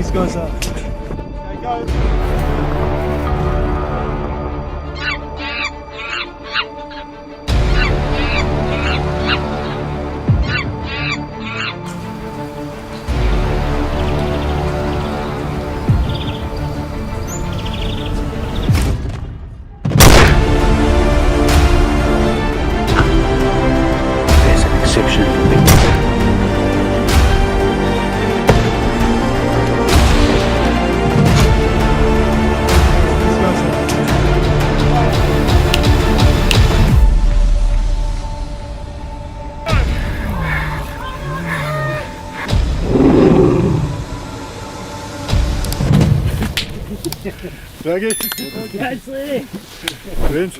These guys are. There you go. There's an exception for me. These guys are.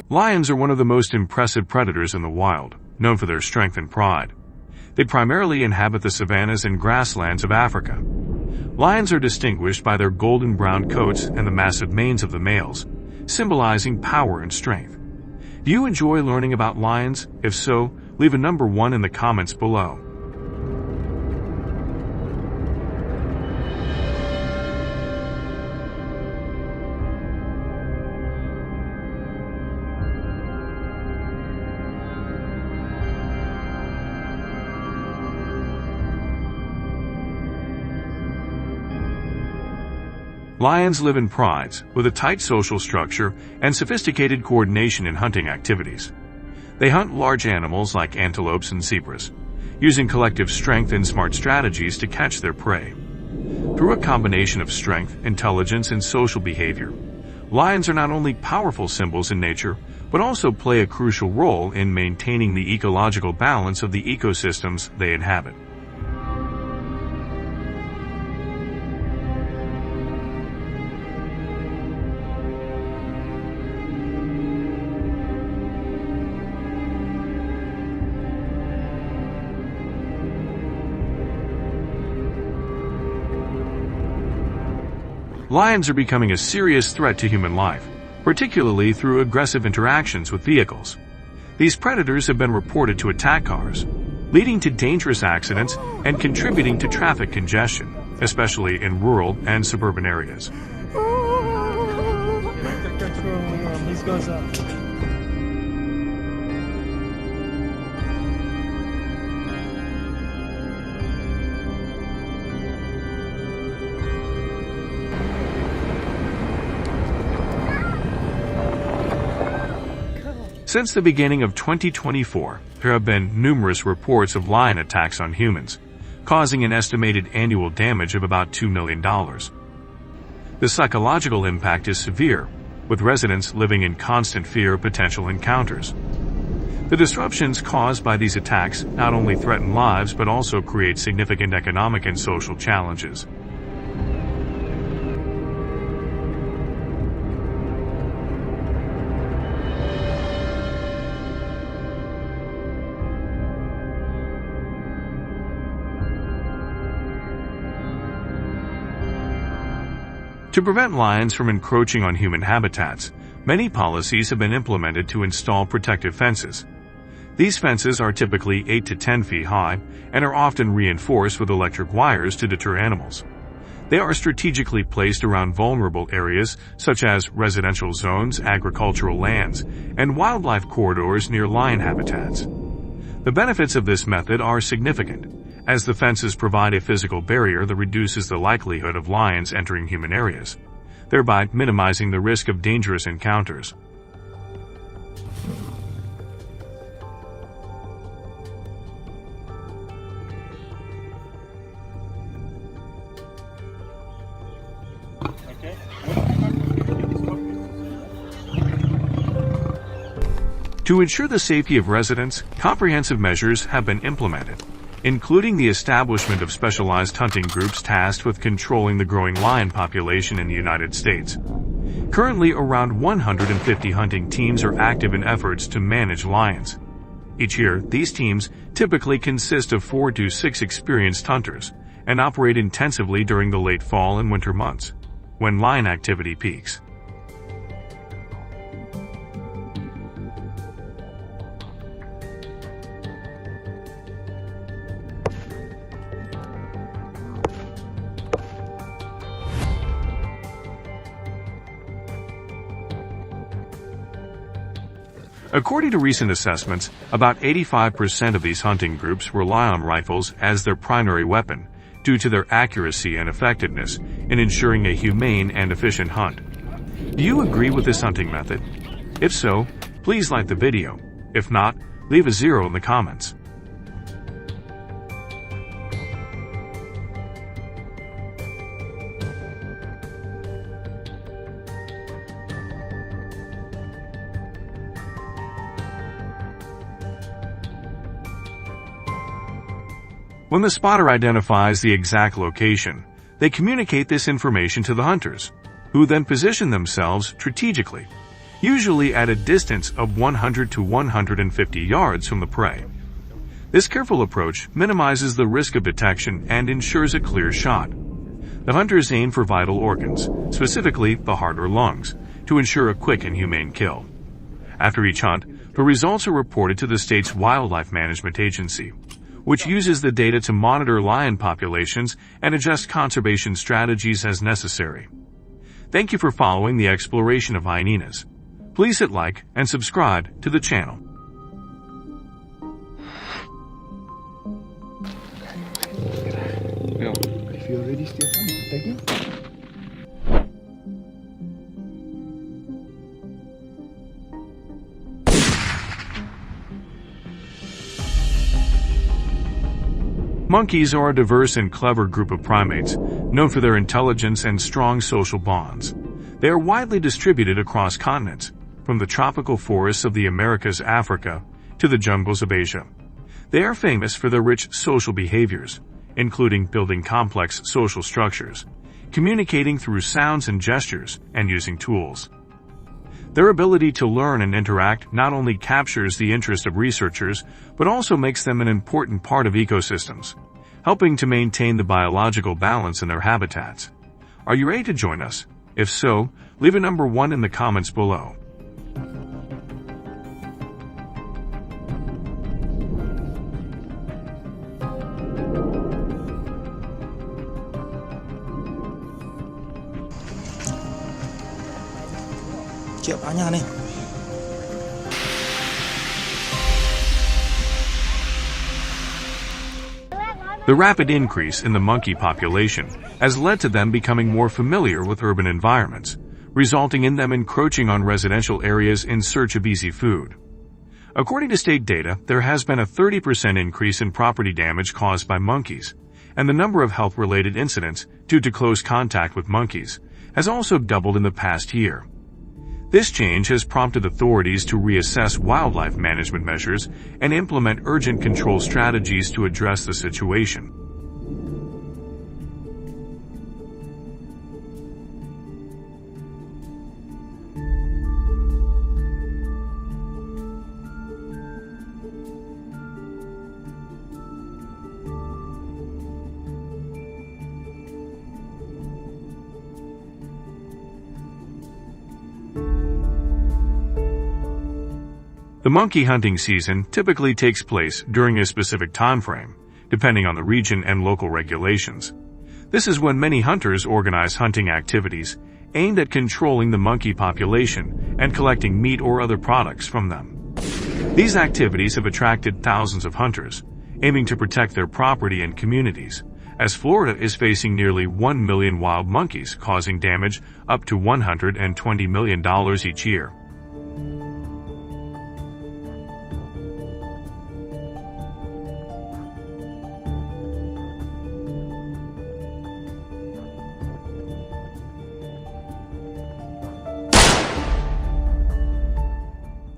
Lions are one of the most impressive predators in the wild, known for their strength and pride. They primarily inhabit the savannas and grasslands of Africa. Lions are distinguished by their golden brown coats and the massive manes of the males, symbolizing power and strength. Do you enjoy learning about lions? If so, leave a number 1 in the comments below. Lions live in prides, with a tight social structure and sophisticated coordination in hunting activities. They hunt large animals like antelopes and zebras, using collective strength and smart strategies to catch their prey. Through a combination of strength, intelligence, and social behavior, lions are not only powerful symbols in nature, but also play a crucial role in maintaining the ecological balance of the ecosystems they inhabit. Lions are becoming a serious threat to human life, particularly through aggressive interactions with vehicles. These predators have been reported to attack cars, leading to dangerous accidents and contributing to traffic congestion, especially in rural and suburban areas. These guys are. Since the beginning of 2024, there have been numerous reports of lion attacks on humans, causing an estimated annual damage of about $2 million. The psychological impact is severe, with residents living in constant fear of potential encounters. The disruptions caused by these attacks not only threaten lives but also create significant economic and social challenges. To prevent lions from encroaching on human habitats, many policies have been implemented to install protective fences. These fences are typically 8 to 10 feet high and are often reinforced with electric wires to deter animals. They are strategically placed around vulnerable areas such as residential zones, agricultural lands, and wildlife corridors near lion habitats. The benefits of this method are significant, as the fences provide a physical barrier that reduces the likelihood of lions entering human areas, thereby minimizing the risk of dangerous encounters. To ensure the safety of residents, comprehensive measures have been implemented, including the establishment of specialized hunting groups tasked with controlling the growing lion population in the United States. Currently, around 150 hunting teams are active in efforts to manage lions. Each year, these teams typically consist of 4 to 6 experienced hunters and operate intensively during the late fall and winter months, when lion activity peaks. According to recent assessments, about 85% of these hunting groups rely on rifles as their primary weapon due to their accuracy and effectiveness in ensuring a humane and efficient hunt. Do you agree with this hunting method? If so, please like the video. If not, leave a 0 in the comments. When the spotter identifies the exact location, they communicate this information to the hunters, who then position themselves strategically, usually at a distance of 100 to 150 yards from the prey. This careful approach minimizes the risk of detection and ensures a clear shot. The hunters aim for vital organs, specifically the heart or lungs, to ensure a quick and humane kill. After each hunt, the results are reported to the state's Wildlife Management Agency, which uses the data to monitor lion populations and adjust conservation strategies as necessary. Thank you for following the exploration of hyenas. Please hit like and subscribe to the channel. If you're ready, Stefan, tagging. Monkeys are a diverse and clever group of primates, known for their intelligence and strong social bonds. They are widely distributed across continents, from the tropical forests of the Americas, Africa, to the jungles of Asia. They are famous for their rich social behaviors, including building complex social structures, communicating through sounds and gestures, and using tools. Their ability to learn and interact not only captures the interest of researchers, but also makes them an important part of ecosystems, helping to maintain the biological balance in their habitats. Are you ready to join us? If so, leave a number 1 in the comments below. Siap banyak nih. The rapid increase in the monkey population has led to them becoming more familiar with urban environments, resulting in them encroaching on residential areas in search of easy food. According to state data, there has been a 30% increase in property damage caused by monkeys, and the number of health-related incidents due to close contact with monkeys has also doubled in the past year. This change has prompted authorities to reassess wildlife management measures and implement urgent control strategies to address the situation. The monkey hunting season typically takes place during a specific time frame, depending on the region and local regulations. This is when many hunters organize hunting activities aimed at controlling the monkey population and collecting meat or other products from them. These activities have attracted thousands of hunters, aiming to protect their property and communities, as Florida is facing nearly 1 million wild monkeys causing damage up to $120 million each year.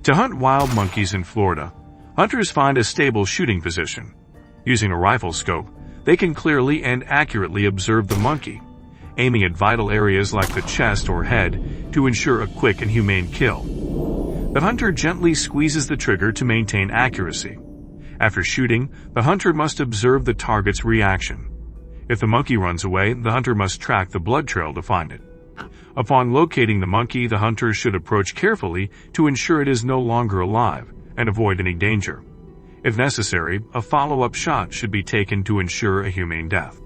To hunt wild monkeys in Florida, hunters find a stable shooting position. Using a rifle scope, they can clearly and accurately observe the monkey, aiming at vital areas like the chest or head to ensure a quick and humane kill. The hunter gently squeezes the trigger to maintain accuracy. After shooting, the hunter must observe the target's reaction. If the monkey runs away, the hunter must track the blood trail to find it. Upon locating the monkey, the hunter should approach carefully to ensure it is no longer alive and avoid any danger. If necessary, a follow-up shot should be taken to ensure a humane death.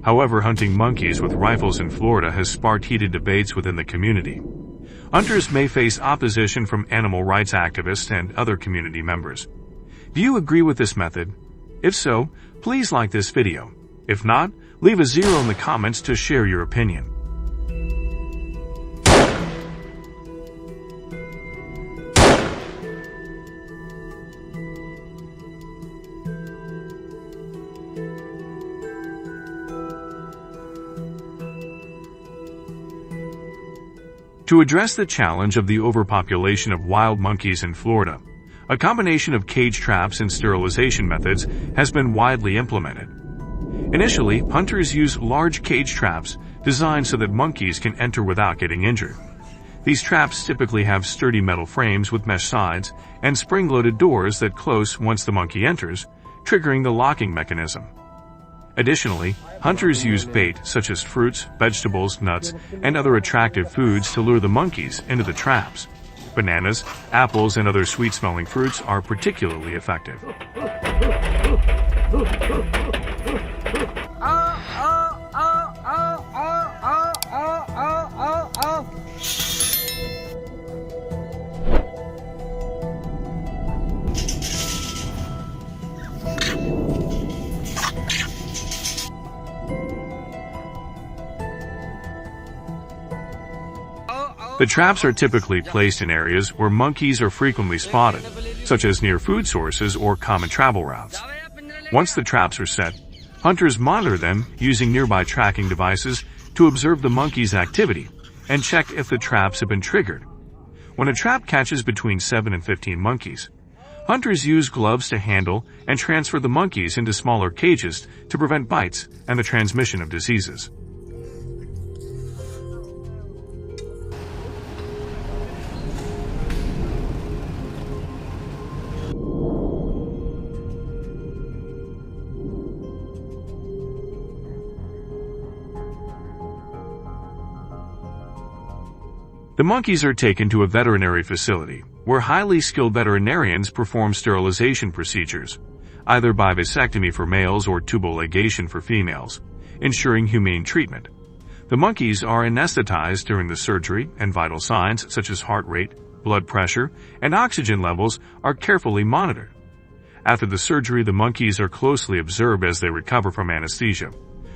However, hunting monkeys with rifles in Florida has sparked heated debates within the community. Hunters may face opposition from animal rights activists and other community members. Do you agree with this method? If so, please like this video. If not, leave a 0 in the comments to share your opinion. To address the challenge of the overpopulation of wild monkeys in Florida, a combination of cage traps and sterilization methods has been widely implemented. Initially, hunters use large cage traps designed so that monkeys can enter without getting injured. These traps typically have sturdy metal frames with mesh sides and spring-loaded doors that close once the monkey enters, triggering the locking mechanism. Additionally, hunters use bait such as fruits, vegetables, nuts, and other attractive foods to lure the monkeys into the traps. Bananas, apples, and other sweet-smelling fruits are particularly effective. The traps are typically placed in areas where monkeys are frequently spotted, such as near food sources or common travel routes. Once the traps are set, hunters monitor them using nearby tracking devices to observe the monkey's activity and check if the traps have been triggered. When a trap catches between 7 and 15 monkeys, hunters use gloves to handle and transfer the monkeys into smaller cages to prevent bites and the transmission of diseases. The monkeys are taken to a veterinary facility where highly skilled veterinarians perform sterilization procedures, either by vasectomy for males or tubal ligation for females, ensuring humane treatment. The monkeys are anesthetized during the surgery, and vital signs such as heart rate, blood pressure, and oxygen levels are carefully monitored. After the surgery, the monkeys are closely observed as they recover from anesthesia,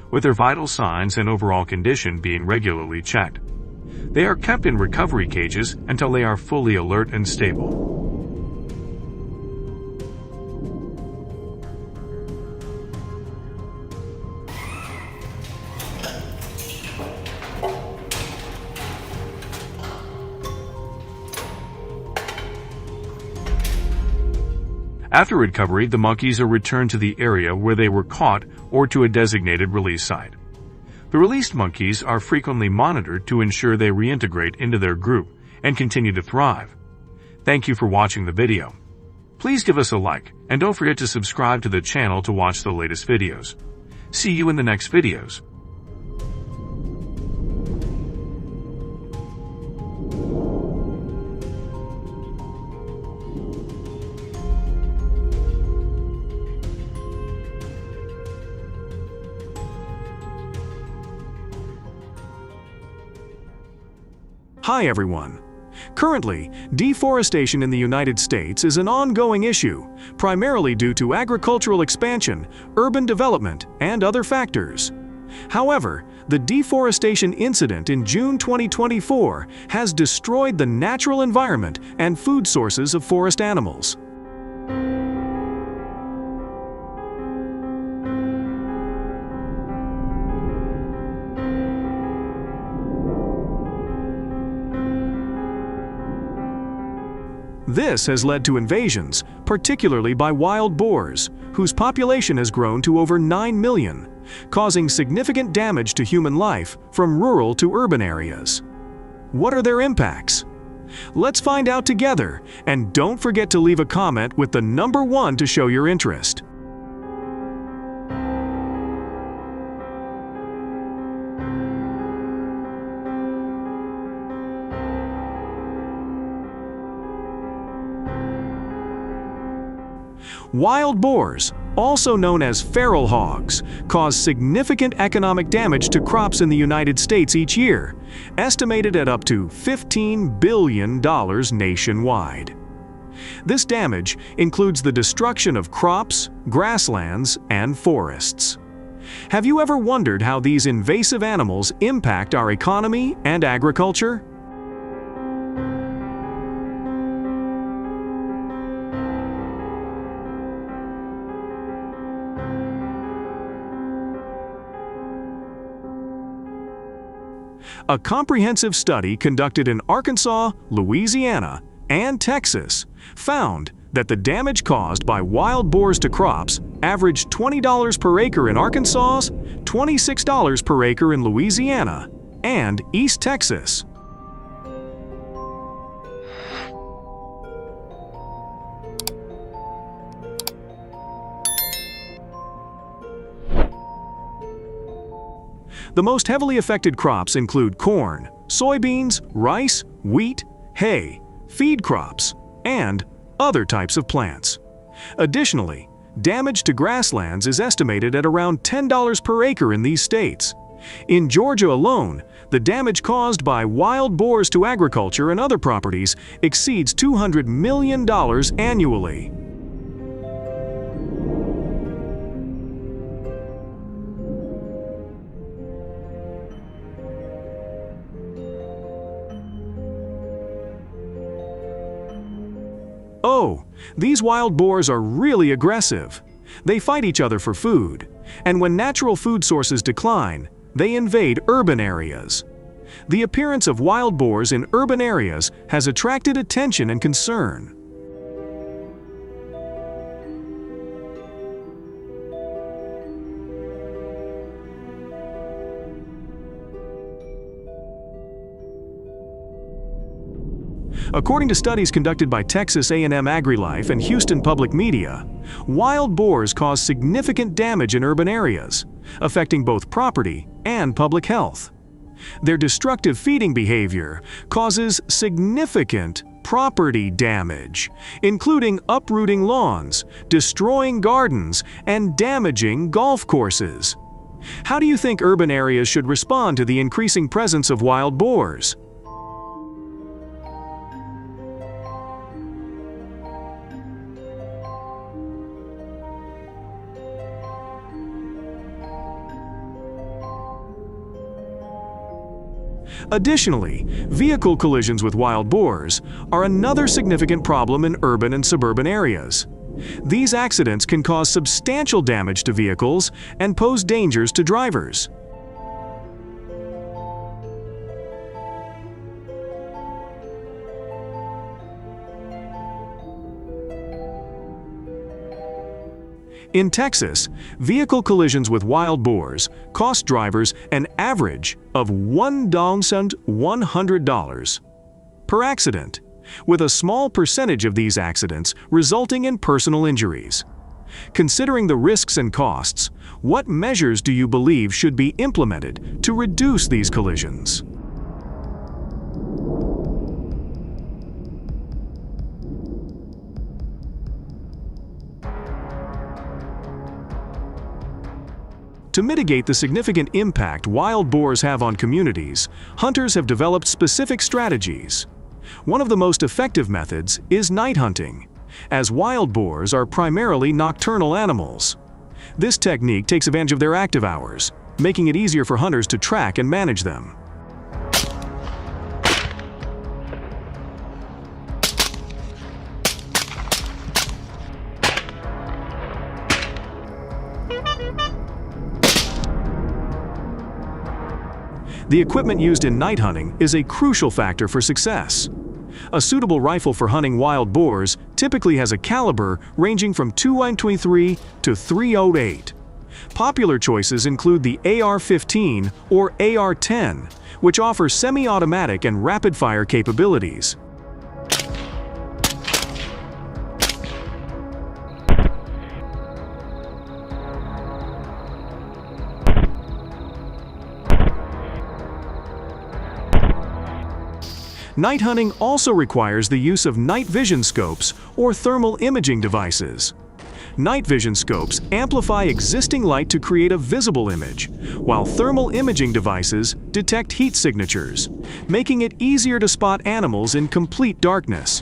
with their vital signs and overall condition being regularly checked. They are kept in recovery cages until they are fully alert and stable. After recovery, the monkeys are returned to the area where they were caught or to a designated release site. The released monkeys are frequently monitored to ensure they reintegrate into their group and continue to thrive. Thank you for watching the video. Please give us a like and don't forget to subscribe to the channel to watch the latest videos. See you in the next videos. Hi everyone. Currently, deforestation in the United States is an ongoing issue, primarily due to agricultural expansion, urban development, and other factors. However, the deforestation incident in June 2024 has destroyed the natural environment and food sources of forest animals. This has led to invasions, particularly by wild boars, whose population has grown to over 9 million, causing significant damage to human life from rural to urban areas. What are their impacts? Let's find out together, and don't forget to leave a comment with the number 1 to show your interest. Wild boars, also known as feral hogs, cause significant economic damage to crops in the United States each year, estimated at up to $15 billion nationwide. This damage includes the destruction of crops, grasslands, and forests. Have you ever wondered how these invasive animals impact our economy and agriculture? A comprehensive study conducted in Arkansas, Louisiana, and Texas found that the damage caused by wild boars to crops averaged $20 per acre in Arkansas, $26 per acre in Louisiana, and East Texas. The most heavily affected crops include corn, soybeans, rice, wheat, hay, feed crops, and other types of plants. Additionally, damage to grasslands is estimated at around $10 per acre in these states. In Georgia alone, the damage caused by wild boars to agriculture and other properties exceeds $200 million annually. Oh, these wild boars are really aggressive. They fight each other for food, and when natural food sources decline, they invade urban areas. The appearance of wild boars in urban areas has attracted attention and concern. According to studies conducted by Texas A&M AgriLife and Houston Public Media, wild boars cause significant damage in urban areas, affecting both property and public health. Their destructive feeding behavior causes significant property damage, including uprooting lawns, destroying gardens, and damaging golf courses. How do you think urban areas should respond to the increasing presence of wild boars? Additionally, vehicle collisions with wild boars are another significant problem in urban and suburban areas. These accidents can cause substantial damage to vehicles and pose dangers to drivers. In Texas, vehicle collisions with wild boars cost drivers an average of $1,100 per accident, with a small percentage of these accidents resulting in personal injuries. Considering the risks and costs, what measures do you believe should be implemented to reduce these collisions? To mitigate the significant impact wild boars have on communities, hunters have developed specific strategies. One of the most effective methods is night hunting, as wild boars are primarily nocturnal animals. This technique takes advantage of their active hours, making it easier for hunters to track and manage them. The equipment used in night hunting is a crucial factor for success. A suitable rifle for hunting wild boars typically has a caliber ranging from .223 to .308. Popular choices include the AR-15 or AR-10, which offers semi-automatic and rapid-fire capabilities. Night hunting also requires the use of night vision scopes or thermal imaging devices. Night vision scopes amplify existing light to create a visible image, while thermal imaging devices detect heat signatures, making it easier to spot animals in complete darkness.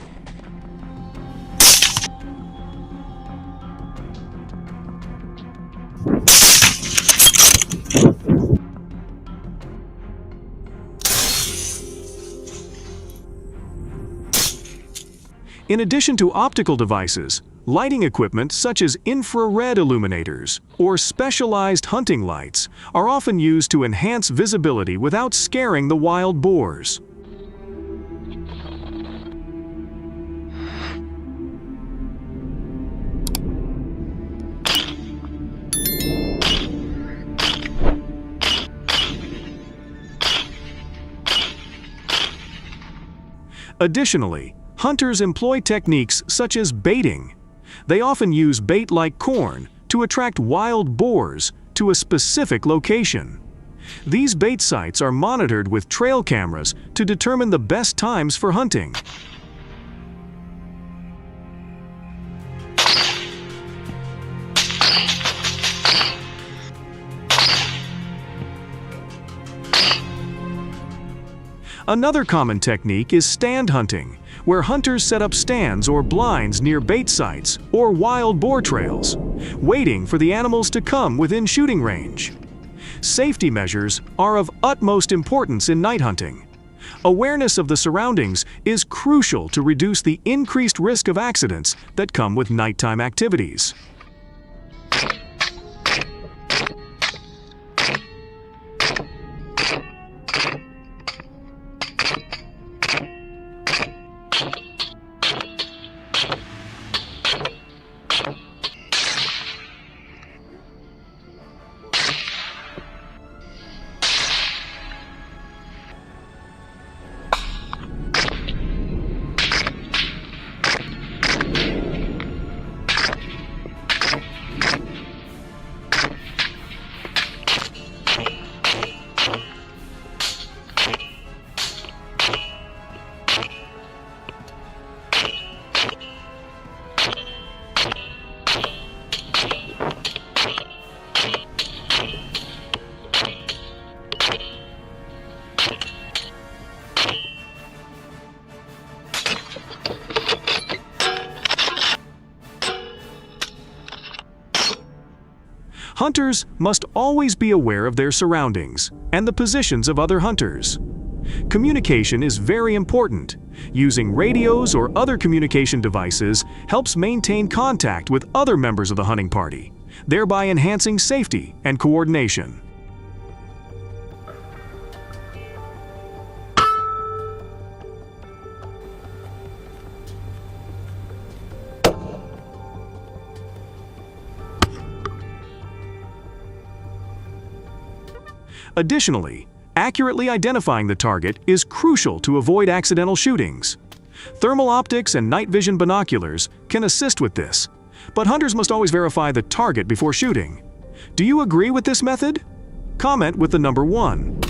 In addition to optical devices, lighting equipment such as infrared illuminators or specialized hunting lights are often used to enhance visibility without scaring the wild boars. Additionally, hunters employ techniques such as baiting. They often use bait like corn to attract wild boars to a specific location. These bait sites are monitored with trail cameras to determine the best times for hunting. Another common technique is stand hunting, where hunters set up stands or blinds near bait sites or wild boar trails, waiting for the animals to come within shooting range. Safety measures are of utmost importance in night hunting. Awareness of the surroundings is crucial to reduce the increased risk of accidents that come with nighttime activities. Hunters must always be aware of their surroundings and the positions of other hunters. Communication is very important. Using radios or other communication devices helps maintain contact with other members of the hunting party, thereby enhancing safety and coordination. Additionally, accurately identifying the target is crucial to avoid accidental shootings. Thermal optics and night vision binoculars can assist with this, but hunters must always verify the target before shooting. Do you agree with this method? Comment with the number 1.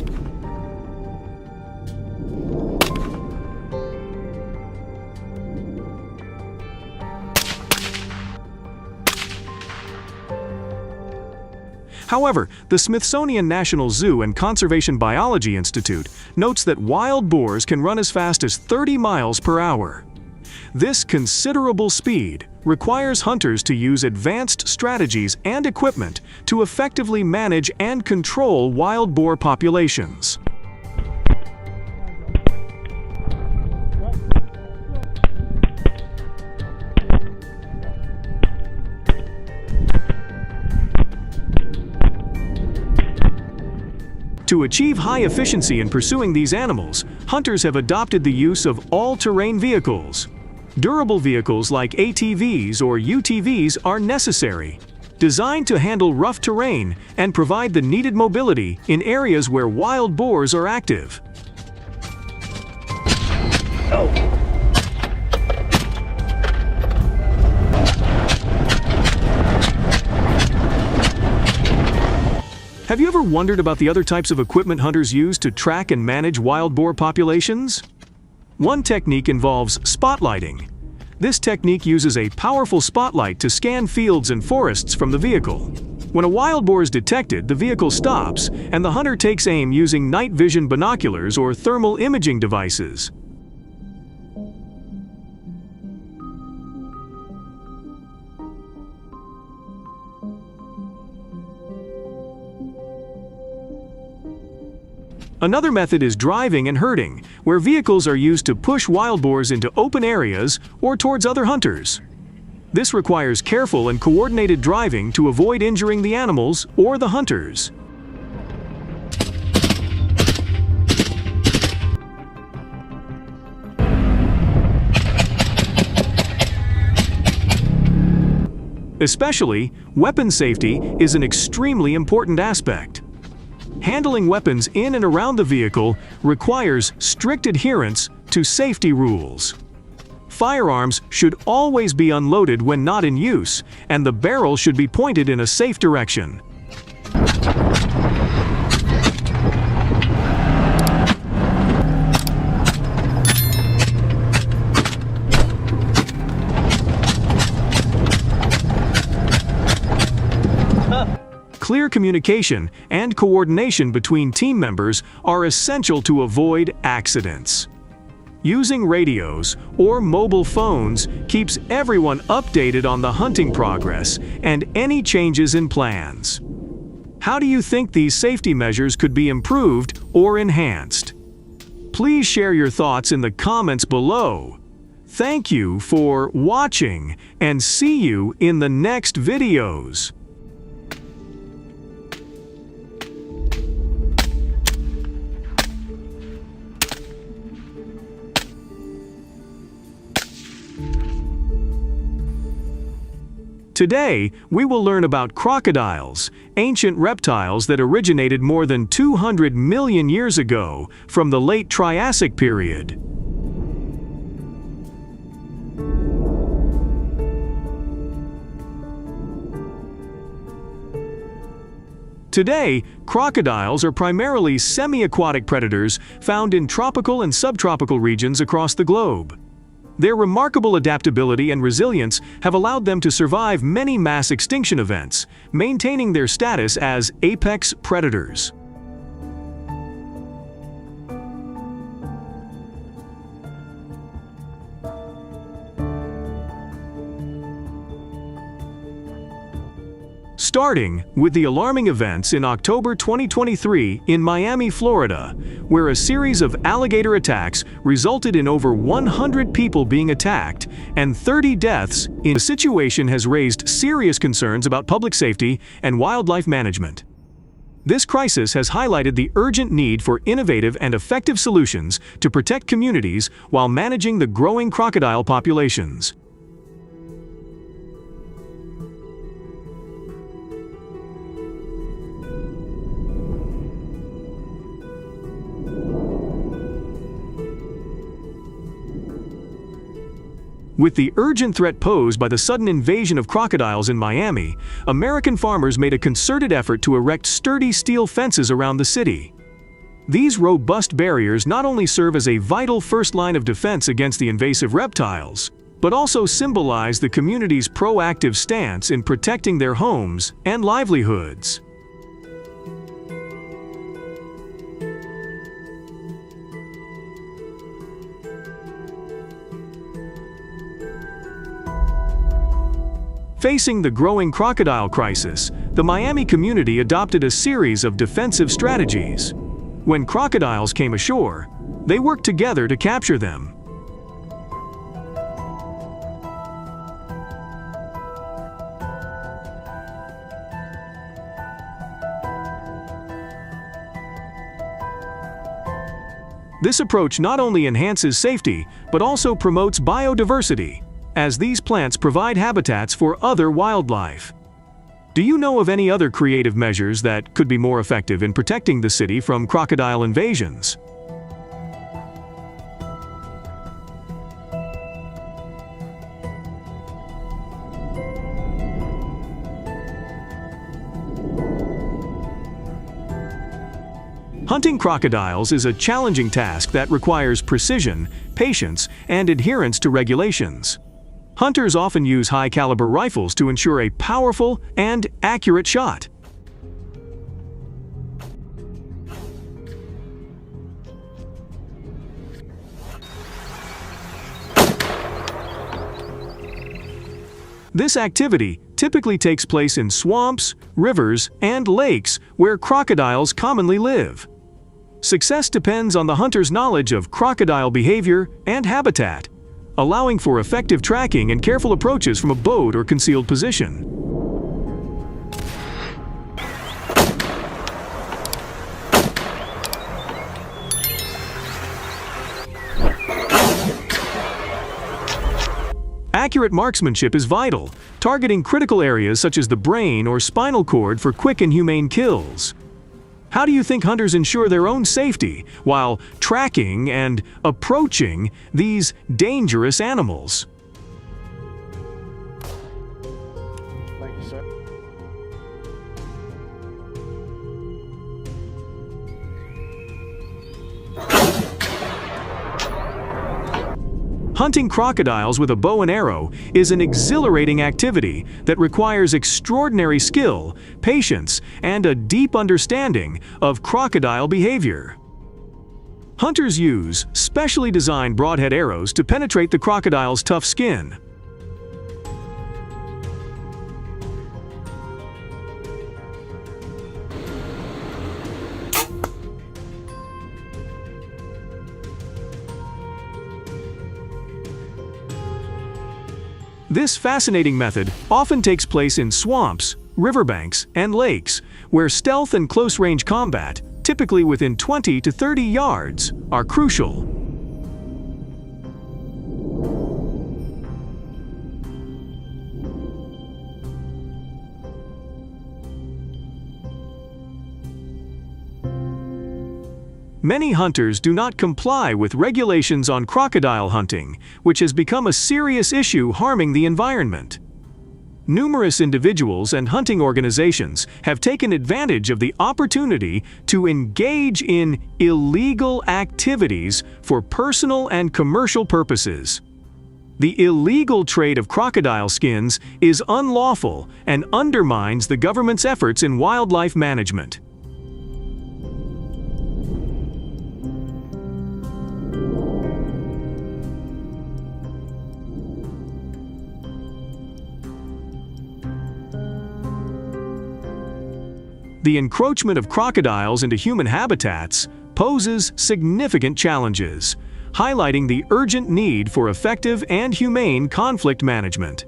However, the Smithsonian National Zoo and Conservation Biology Institute notes that wild boars can run as fast as 30 miles per hour. This considerable speed requires hunters to use advanced strategies and equipment to effectively manage and control wild boar populations. To achieve high efficiency in pursuing these animals, hunters have adopted the use of all-terrain vehicles. Durable vehicles like ATVs or UTVs are necessary, designed to handle rough terrain and provide the needed mobility in areas where wild boars are active. Have you ever wondered about the other types of equipment hunters use to track and manage wild boar populations? One technique involves spotlighting. This technique uses a powerful spotlight to scan fields and forests from the vehicle. When a wild boar is detected, the vehicle stops, and the hunter takes aim using night vision binoculars or thermal imaging devices. Another method is driving and herding, where vehicles are used to push wild boars into open areas or towards other hunters. This requires careful and coordinated driving to avoid injuring the animals or the hunters. Especially, weapon safety is an extremely important aspect. Handling weapons in and around the vehicle requires strict adherence to safety rules. Firearms should always be unloaded when not in use, and the barrel should be pointed in a safe direction. Clear communication and coordination between team members are essential to avoid accidents. Using radios or mobile phones keeps everyone updated on the hunting progress and any changes in plans. How do you think these safety measures could be improved or enhanced? Please share your thoughts in the comments below. Thank you for watching, and see you in the next videos. Today, we will learn about crocodiles, ancient reptiles that originated more than 200 million years ago from the late Triassic period. Today, crocodiles are primarily semi-aquatic predators found in tropical and subtropical regions across the globe. Their remarkable adaptability and resilience have allowed them to survive many mass extinction events, maintaining their status as apex predators. Starting with the alarming events in October 2023 in Miami, Florida, where a series of alligator attacks resulted in over 100 people being attacked and 30 deaths. The situation has raised serious concerns about public safety and wildlife management. This crisis has highlighted the urgent need for innovative and effective solutions to protect communities while managing the growing crocodile populations. With the urgent threat posed by the sudden invasion of crocodiles in Miami, American farmers made a concerted effort to erect sturdy steel fences around the city. These robust barriers not only serve as a vital first line of defense against the invasive reptiles, but also symbolize the community's proactive stance in protecting their homes and livelihoods. Facing the growing crocodile crisis, the Miami community adopted a series of defensive strategies. When crocodiles came ashore, they worked together to capture them. This approach not only enhances safety, but also promotes biodiversity, as these plants provide habitats for other wildlife. Do you know of any other creative measures that could be more effective in protecting the city from crocodile invasions? Hunting crocodiles is a challenging task that requires precision, patience, and adherence to regulations. Hunters often use high-caliber rifles to ensure a powerful and accurate shot. This activity typically takes place in swamps, rivers, and lakes where crocodiles commonly live. Success depends on the hunter's knowledge of crocodile behavior and habitat, allowing for effective tracking and careful approaches from a boat or concealed position. Accurate marksmanship is vital, targeting critical areas such as the brain or spinal cord for quick and humane kills. How do you think hunters ensure their own safety while tracking and approaching these dangerous animals? Thank you, sir. Hunting crocodiles with a bow and arrow is an exhilarating activity that requires extraordinary skill, patience, and a deep understanding of crocodile behavior. Hunters use specially designed broadhead arrows to penetrate the crocodile's tough skin. This fascinating method often takes place in swamps, riverbanks, and lakes, where stealth and close-range combat, typically within 20 to 30 yards, are crucial. Many hunters do not comply with regulations on crocodile hunting, which has become a serious issue harming the environment. Numerous individuals and hunting organizations have taken advantage of the opportunity to engage in illegal activities for personal and commercial purposes. The illegal trade of crocodile skins is unlawful and undermines the government's efforts in wildlife management. The encroachment of crocodiles into human habitats poses significant challenges, highlighting the urgent need for effective and humane conflict management.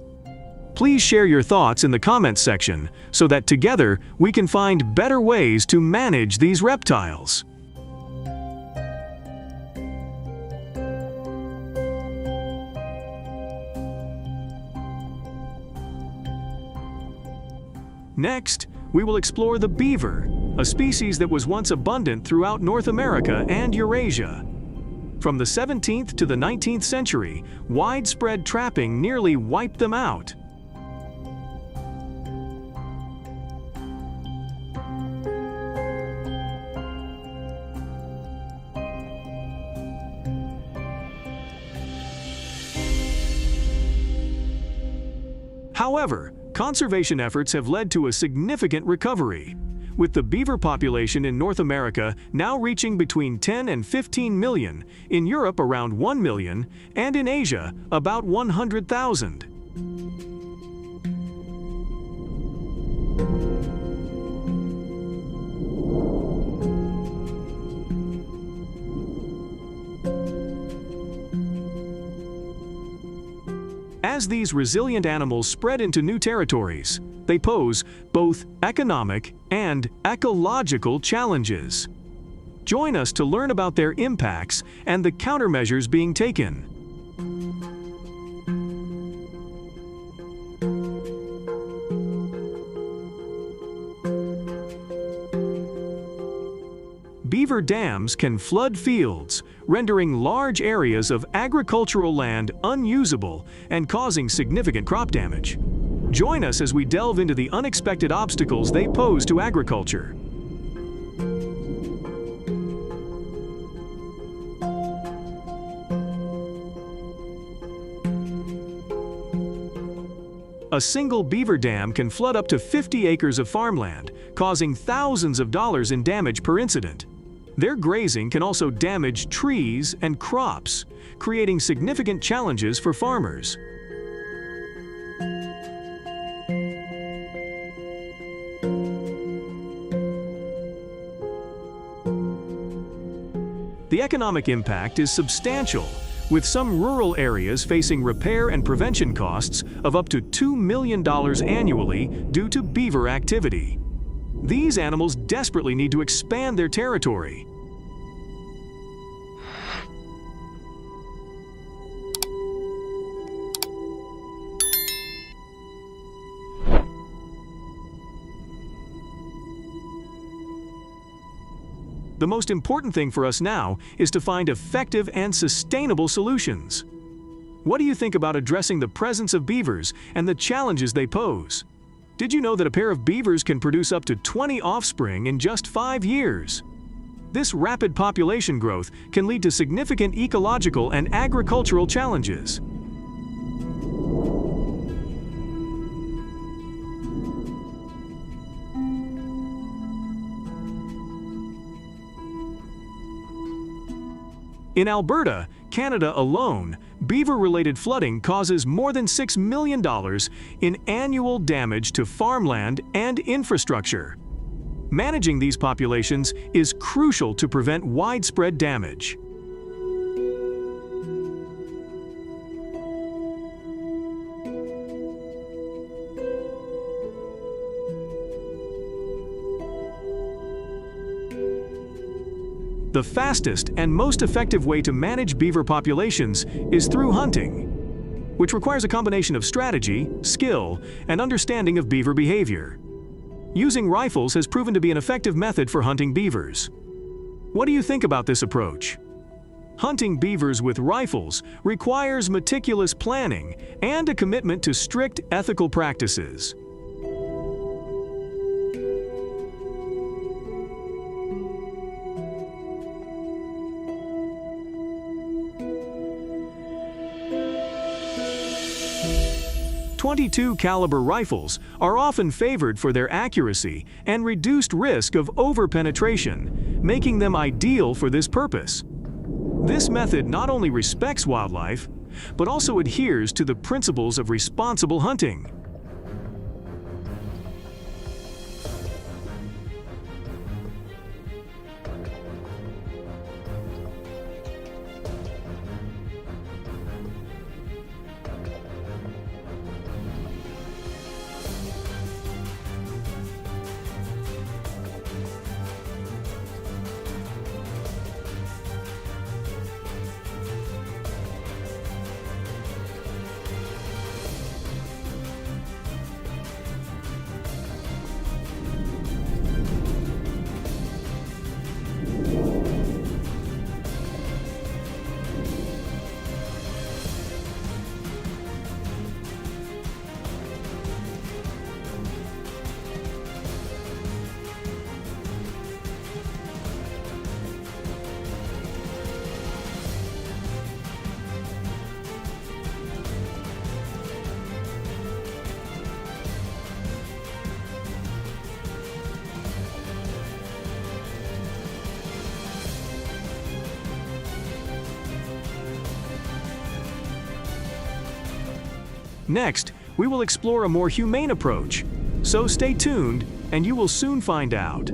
Please share your thoughts in the comments section so that together we can find better ways to manage these reptiles. Next, we will explore the beaver, a species that was once abundant throughout North America and Eurasia. From the 17th to the 19th century, widespread trapping nearly wiped them out. However, conservation efforts have led to a significant recovery, with the beaver population in North America now reaching between 10 and 15 million, in Europe around 1 million, and in Asia about 100,000. As these resilient animals spread into new territories, they pose both economic and ecological challenges. Join us to learn about their impacts and the countermeasures being taken. Beaver dams can flood fields, rendering large areas of agricultural land unusable and causing significant crop damage. Join us as we delve into the unexpected obstacles they pose to agriculture. A single beaver dam can flood up to 50 acres of farmland, causing thousands of dollars in damage per incident. Their grazing can also damage trees and crops, creating significant challenges for farmers. The economic impact is substantial, with some rural areas facing repair and prevention costs of up to $2 million annually due to beaver activity. These animals desperately need to expand their territory. The most important thing for us now is to find effective and sustainable solutions. What do you think about addressing the presence of beavers and the challenges they pose? Did you know that a pair of beavers can produce up to 20 offspring in just 5 years? This rapid population growth can lead to significant ecological and agricultural challenges. In Alberta, Canada alone, beaver-related flooding causes more than $6 million in annual damage to farmland and infrastructure. Managing these populations is crucial to prevent widespread damage. The fastest and most effective way to manage beaver populations is through hunting, which requires a combination of strategy, skill, and understanding of beaver behavior. Using rifles has proven to be an effective method for hunting beavers. What do you think about this approach? Hunting beavers with rifles requires meticulous planning and a commitment to strict ethical practices. .22 caliber rifles are often favored for their accuracy and reduced risk of over-penetration, making them ideal for this purpose. This method not only respects wildlife, but also adheres to the principles of responsible hunting. Next, we will explore a more humane approach. So stay tuned, and you will soon find out.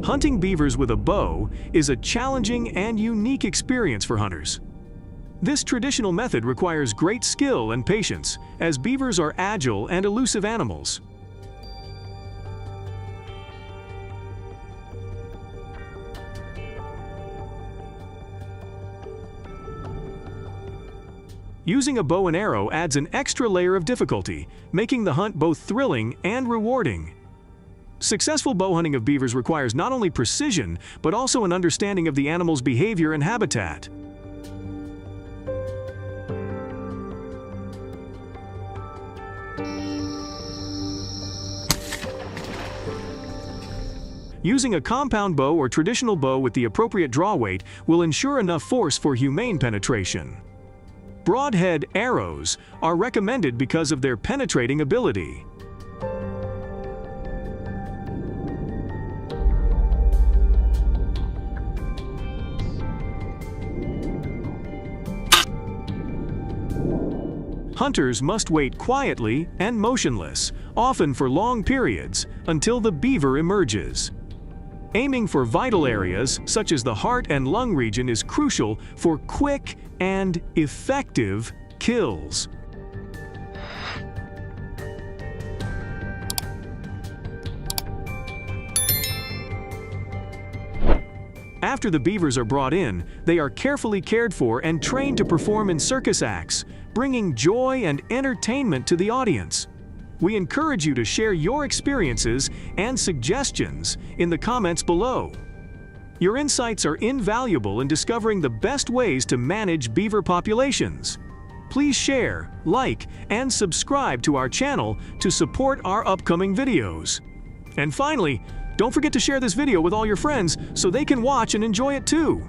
Hunting beavers with a bow is a challenging and unique experience for hunters. This traditional method requires great skill and patience, as beavers are agile and elusive animals. Using a bow and arrow adds an extra layer of difficulty, making the hunt both thrilling and rewarding. Successful bow hunting of beavers requires not only precision, but also an understanding of the animal's behavior and habitat. Using a compound bow or traditional bow with the appropriate draw weight will ensure enough force for humane penetration. Broadhead arrows are recommended because of their penetrating ability. Hunters must wait quietly and motionless, often for long periods, until the beaver emerges. Aiming for vital areas, such as the heart and lung region, is crucial for quick and effective kills. After the beavers are brought in, they are carefully cared for and trained to perform in circus acts, bringing joy and entertainment to the audience. We encourage you to share your experiences and suggestions in the comments below. Your insights are invaluable in discovering the best ways to manage beaver populations. Please share, like, and subscribe to our channel to support our upcoming videos. And finally, don't forget to share this video with all your friends so they can watch and enjoy it too.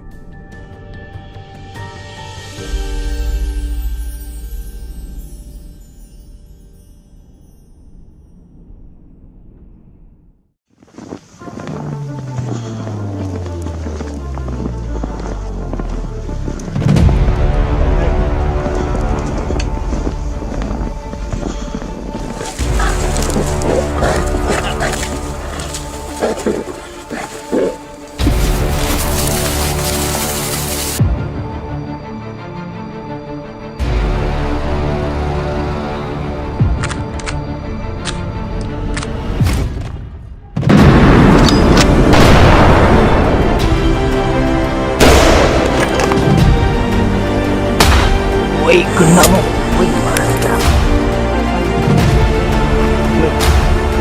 Wih, kena mo. Wih, mantap.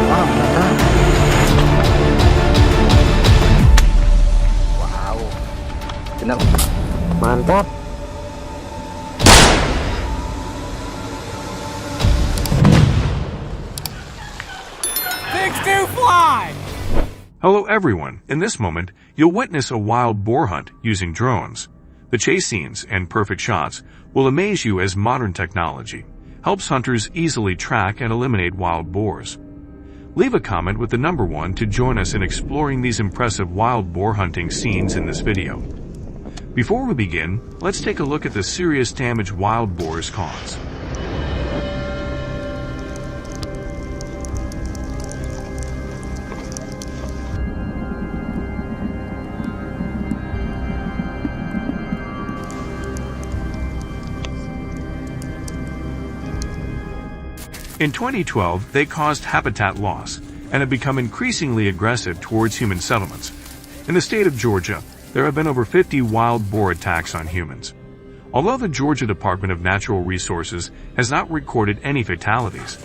Wah, mantap. Wow. Kena. Mantap. Things do fly! Hello everyone. In this moment, you'll witness a wild boar hunt using drones. The chase scenes and perfect shots will amaze you as modern technology helps hunters easily track and eliminate wild boars. Leave a comment with the number 1 to join us in exploring these impressive wild boar hunting scenes in this video. Before we begin, let's take a look at the serious damage wild boars cause. In 2012, they caused habitat loss and have become increasingly aggressive towards human settlements. In the state of Georgia, there have been over 50 wild boar attacks on humans. Although the Georgia Department of Natural Resources has not recorded any fatalities,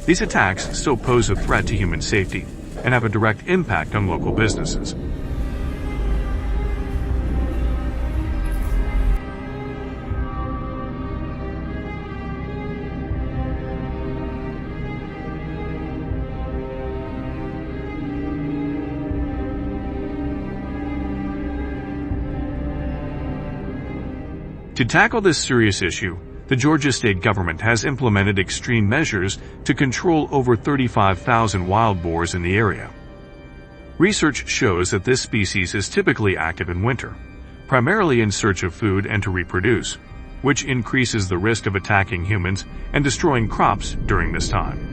these attacks still pose a threat to human safety and have a direct impact on local businesses. To tackle this serious issue, the Georgia state government has implemented extreme measures to control over 35,000 wild boars in the area. Research shows that this species is typically active in winter, primarily in search of food and to reproduce, which increases the risk of attacking humans and destroying crops during this time.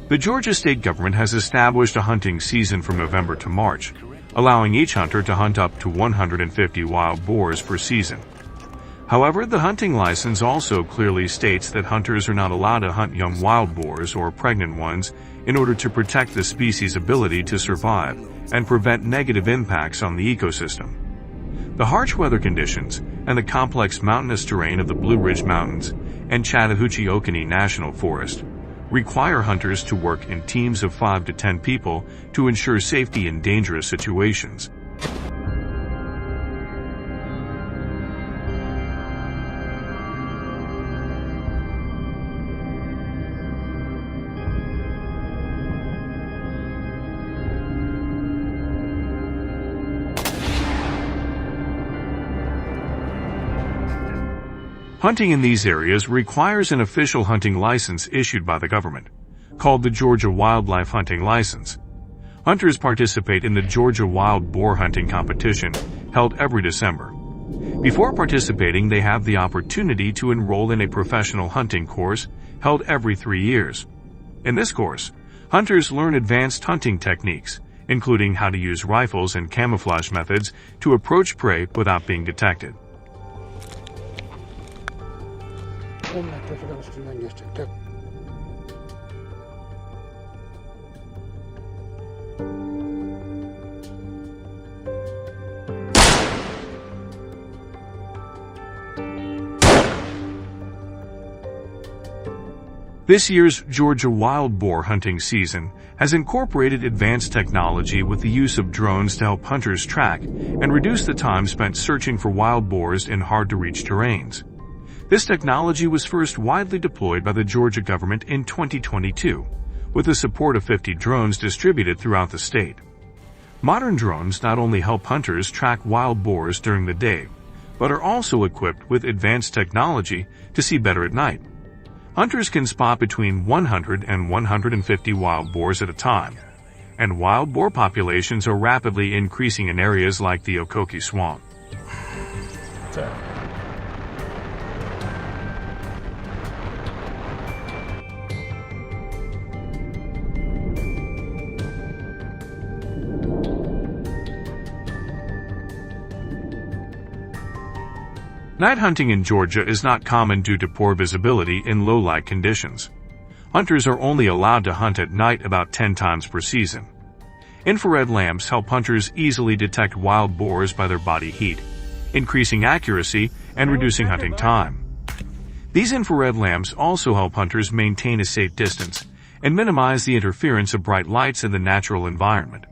The Georgia state government has established a hunting season from November to March, allowing each hunter to hunt up to 150 wild boars per season. However, the hunting license also clearly states that hunters are not allowed to hunt young wild boars or pregnant ones in order to protect the species' ability to survive and prevent negative impacts on the ecosystem. The harsh weather conditions and the complex mountainous terrain of the Blue Ridge Mountains and Chattahoochee-Oconee National Forest require hunters to work in teams of 5 to 10 people to ensure safety in dangerous situations. Hunting in these areas requires an official hunting license issued by the government, called the Georgia Wildlife Hunting License. Hunters participate in the Georgia Wild Boar Hunting Competition, held every December. Before participating, they have the opportunity to enroll in a professional hunting course, held every 3 years. In this course, hunters learn advanced hunting techniques, including how to use rifles and camouflage methods to approach prey without being detected. This year's Georgia wild boar hunting season has incorporated advanced technology with the use of drones to help hunters track and reduce the time spent searching for wild boars in hard-to-reach terrains. This technology was first widely deployed by the Georgia government in 2022, with the support of 50 drones distributed throughout the state. Modern drones not only help hunters track wild boars during the day, but are also equipped with advanced technology to see better at night. Hunters can spot between 100 and 150 wild boars at a time, and wild boar populations are rapidly increasing in areas like the Okokie Swamp. Night hunting in Georgia is not common due to poor visibility in low-light conditions. Hunters are only allowed to hunt at night about 10 times per season. Infrared lamps help hunters easily detect wild boars by their body heat, increasing accuracy and reducing hunting time. These infrared lamps also help hunters maintain a safe distance and minimize the interference of bright lights in the natural environment.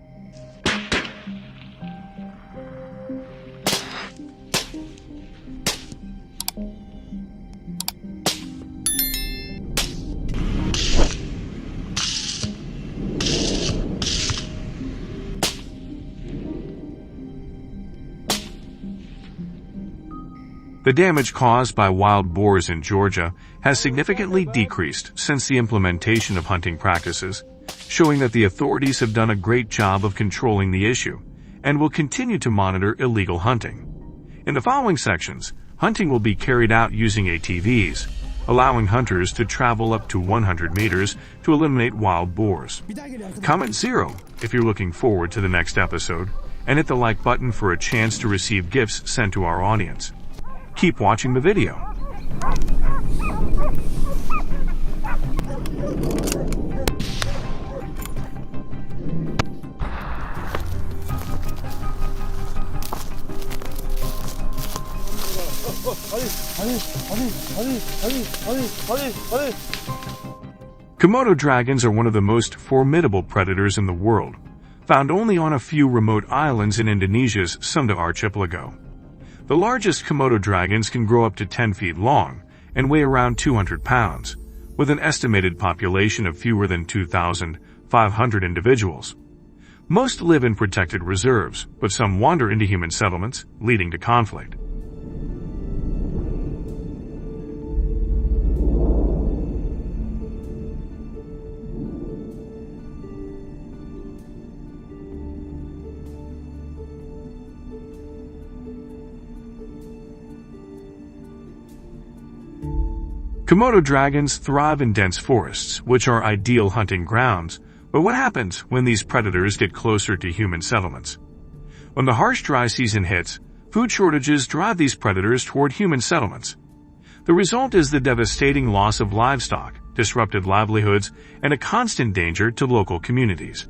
The damage caused by wild boars in Georgia has significantly decreased since the implementation of hunting practices, showing that the authorities have done a great job of controlling the issue and will continue to monitor illegal hunting. In the following sections, hunting will be carried out using ATVs, allowing hunters to travel up to 100 meters to eliminate wild boars. Comment 0 if you're looking forward to the next episode, and hit the like button for a chance to receive gifts sent to our audience. Keep watching the video. Komodo dragons are one of the most formidable predators in the world, found only on a few remote islands in Indonesia's Sunda archipelago. The largest Komodo dragons can grow up to 10 feet long and weigh around 200 pounds, with an estimated population of fewer than 2,500 individuals. Most live in protected reserves, but some wander into human settlements, leading to conflict. Komodo dragons thrive in dense forests, which are ideal hunting grounds. But what happens when these predators get closer to human settlements? When the harsh dry season hits, food shortages drive these predators toward human settlements. The result is the devastating loss of livestock, disrupted livelihoods, and a constant danger to local communities.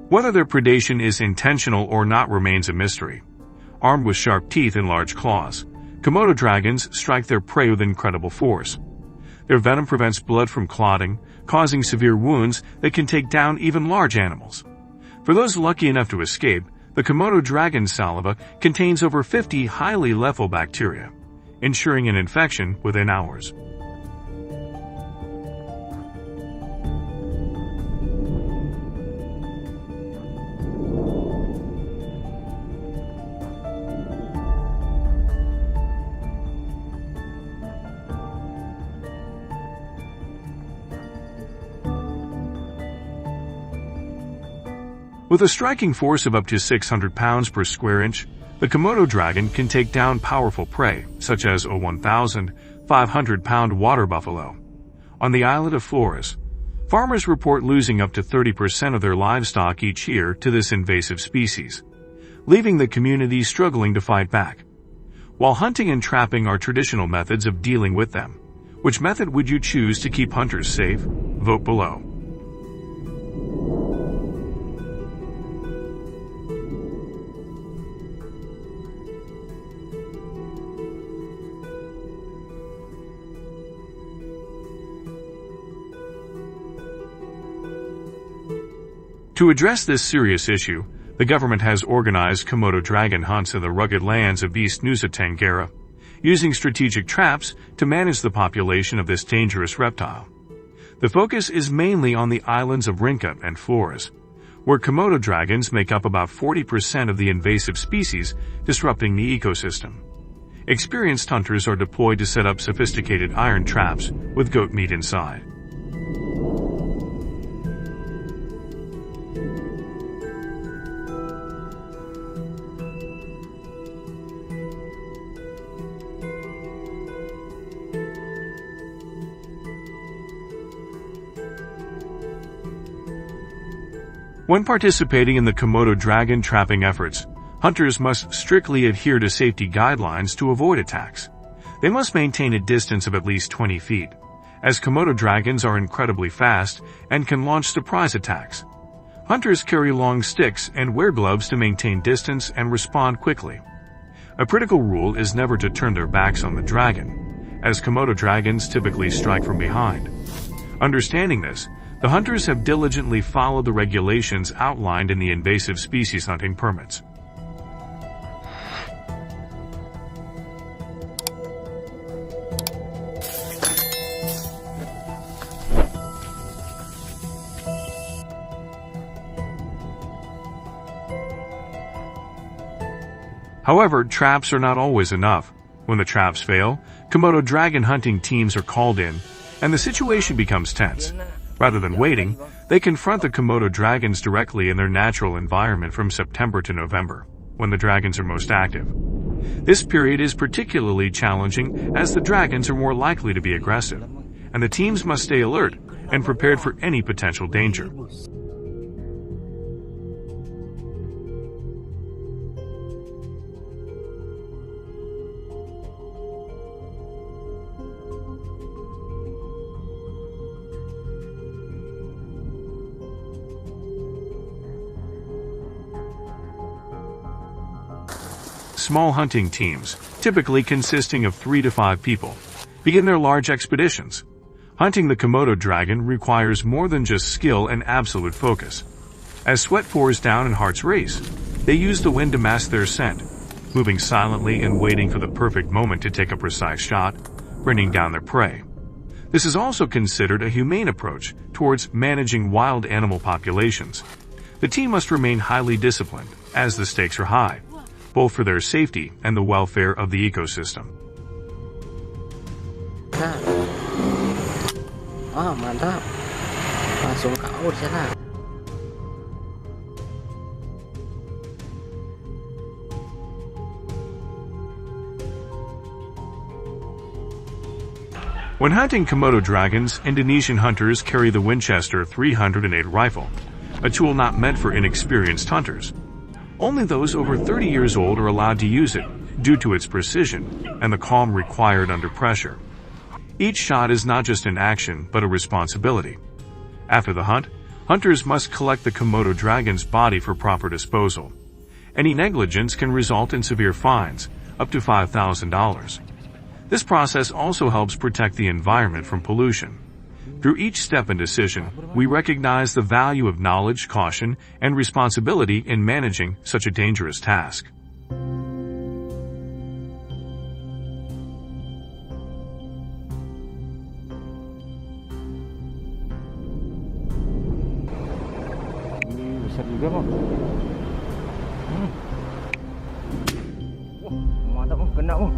Whether their predation is intentional or not remains a mystery. Armed with sharp teeth and large claws, Komodo dragons strike their prey with incredible force. Their venom prevents blood from clotting, causing severe wounds that can take down even large animals. For those lucky enough to escape, The Komodo dragon saliva contains over 50 highly lethal bacteria, ensuring an infection within hours. With a striking force of up to 600 pounds per square inch, the Komodo dragon can take down powerful prey, such as a 1,500-pound water buffalo. On the islet of Flores, farmers report losing up to 30% of their livestock each year to this invasive species, leaving the community struggling to fight back. While hunting and trapping are traditional methods of dealing with them, which method would you choose to keep hunters safe? Vote below. To address this serious issue, the government has organized Komodo dragon hunts in the rugged lands of East Nusa Tenggara, using strategic traps to manage the population of this dangerous reptile. The focus is mainly on the islands of Rinca and Flores, where Komodo dragons make up about 40% of the invasive species, disrupting the ecosystem. Experienced hunters are deployed to set up sophisticated iron traps with goat meat inside. When participating in the Komodo dragon trapping efforts, hunters must strictly adhere to safety guidelines to avoid attacks. They must maintain a distance of at least 20 feet, as Komodo dragons are incredibly fast and can launch surprise attacks. Hunters carry long sticks and wear gloves to maintain distance and respond quickly. A critical rule is never to turn their backs on the dragon, as Komodo dragons typically strike from behind. Understanding this, the hunters have diligently followed the regulations outlined in the invasive species hunting permits. However, traps are not always enough. When the traps fail, Komodo dragon hunting teams are called in, and the situation becomes tense. Rather than waiting, they confront the Komodo dragons directly in their natural environment from September to November, when the dragons are most active. This period is particularly challenging as the dragons are more likely to be aggressive, and the teams must stay alert and prepared for any potential danger. Small hunting teams, typically consisting of 3 to 5 people, begin their large expeditions. Hunting the Komodo dragon requires more than just skill and absolute focus. As sweat pours down and hearts race, they use the wind to mask their scent, moving silently and waiting for the perfect moment to take a precise shot, bringing down their prey. This is also considered a humane approach towards managing wild animal populations. The team must remain highly disciplined, as the stakes are high, both for their safety and the welfare of the ecosystem. Wah, mantap. Langsung KO di sana. When hunting Komodo dragons, Indonesian hunters carry the Winchester 308 rifle, a tool not meant for inexperienced hunters. Only those over 30 years old are allowed to use it due to its precision and the calm required under pressure. Each shot is not just an action, but a responsibility. After the hunt, hunters must collect the Komodo dragon's body for proper disposal. Any negligence can result in severe fines, up to $5,000. This process also helps protect the environment from pollution. Through each step and decision, we recognize the value of knowledge, caution, and responsibility in managing such a dangerous task. Besar juga bang. Mantap bang, kena bang.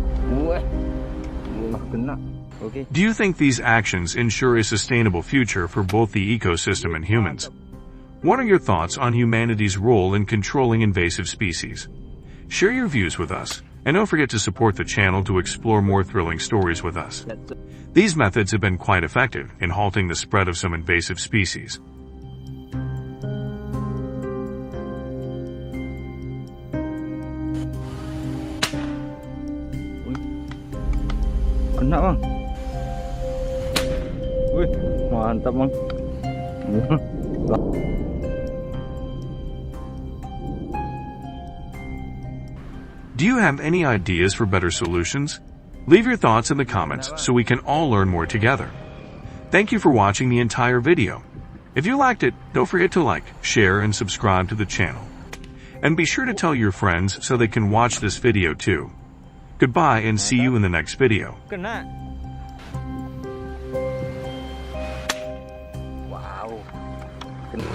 Kena. Okay. Do you think these actions ensure a sustainable future for both the ecosystem and humans? What are your thoughts on humanity's role in controlling invasive species? Share your views with us, and don't forget to support the channel to explore more thrilling stories with us. These methods have been quite effective in halting the spread of some invasive species. Kena bang. Wih, mantap bang. Do you have any ideas for better solutions? Leave your thoughts in the comments so we can all learn more together. Thank you for watching the entire video. If you liked it, don't forget to like, share, and subscribe to the channel. And be sure to tell your friends so they can watch this video too. Goodbye and see you in the next video. Kena. Wow. Kena.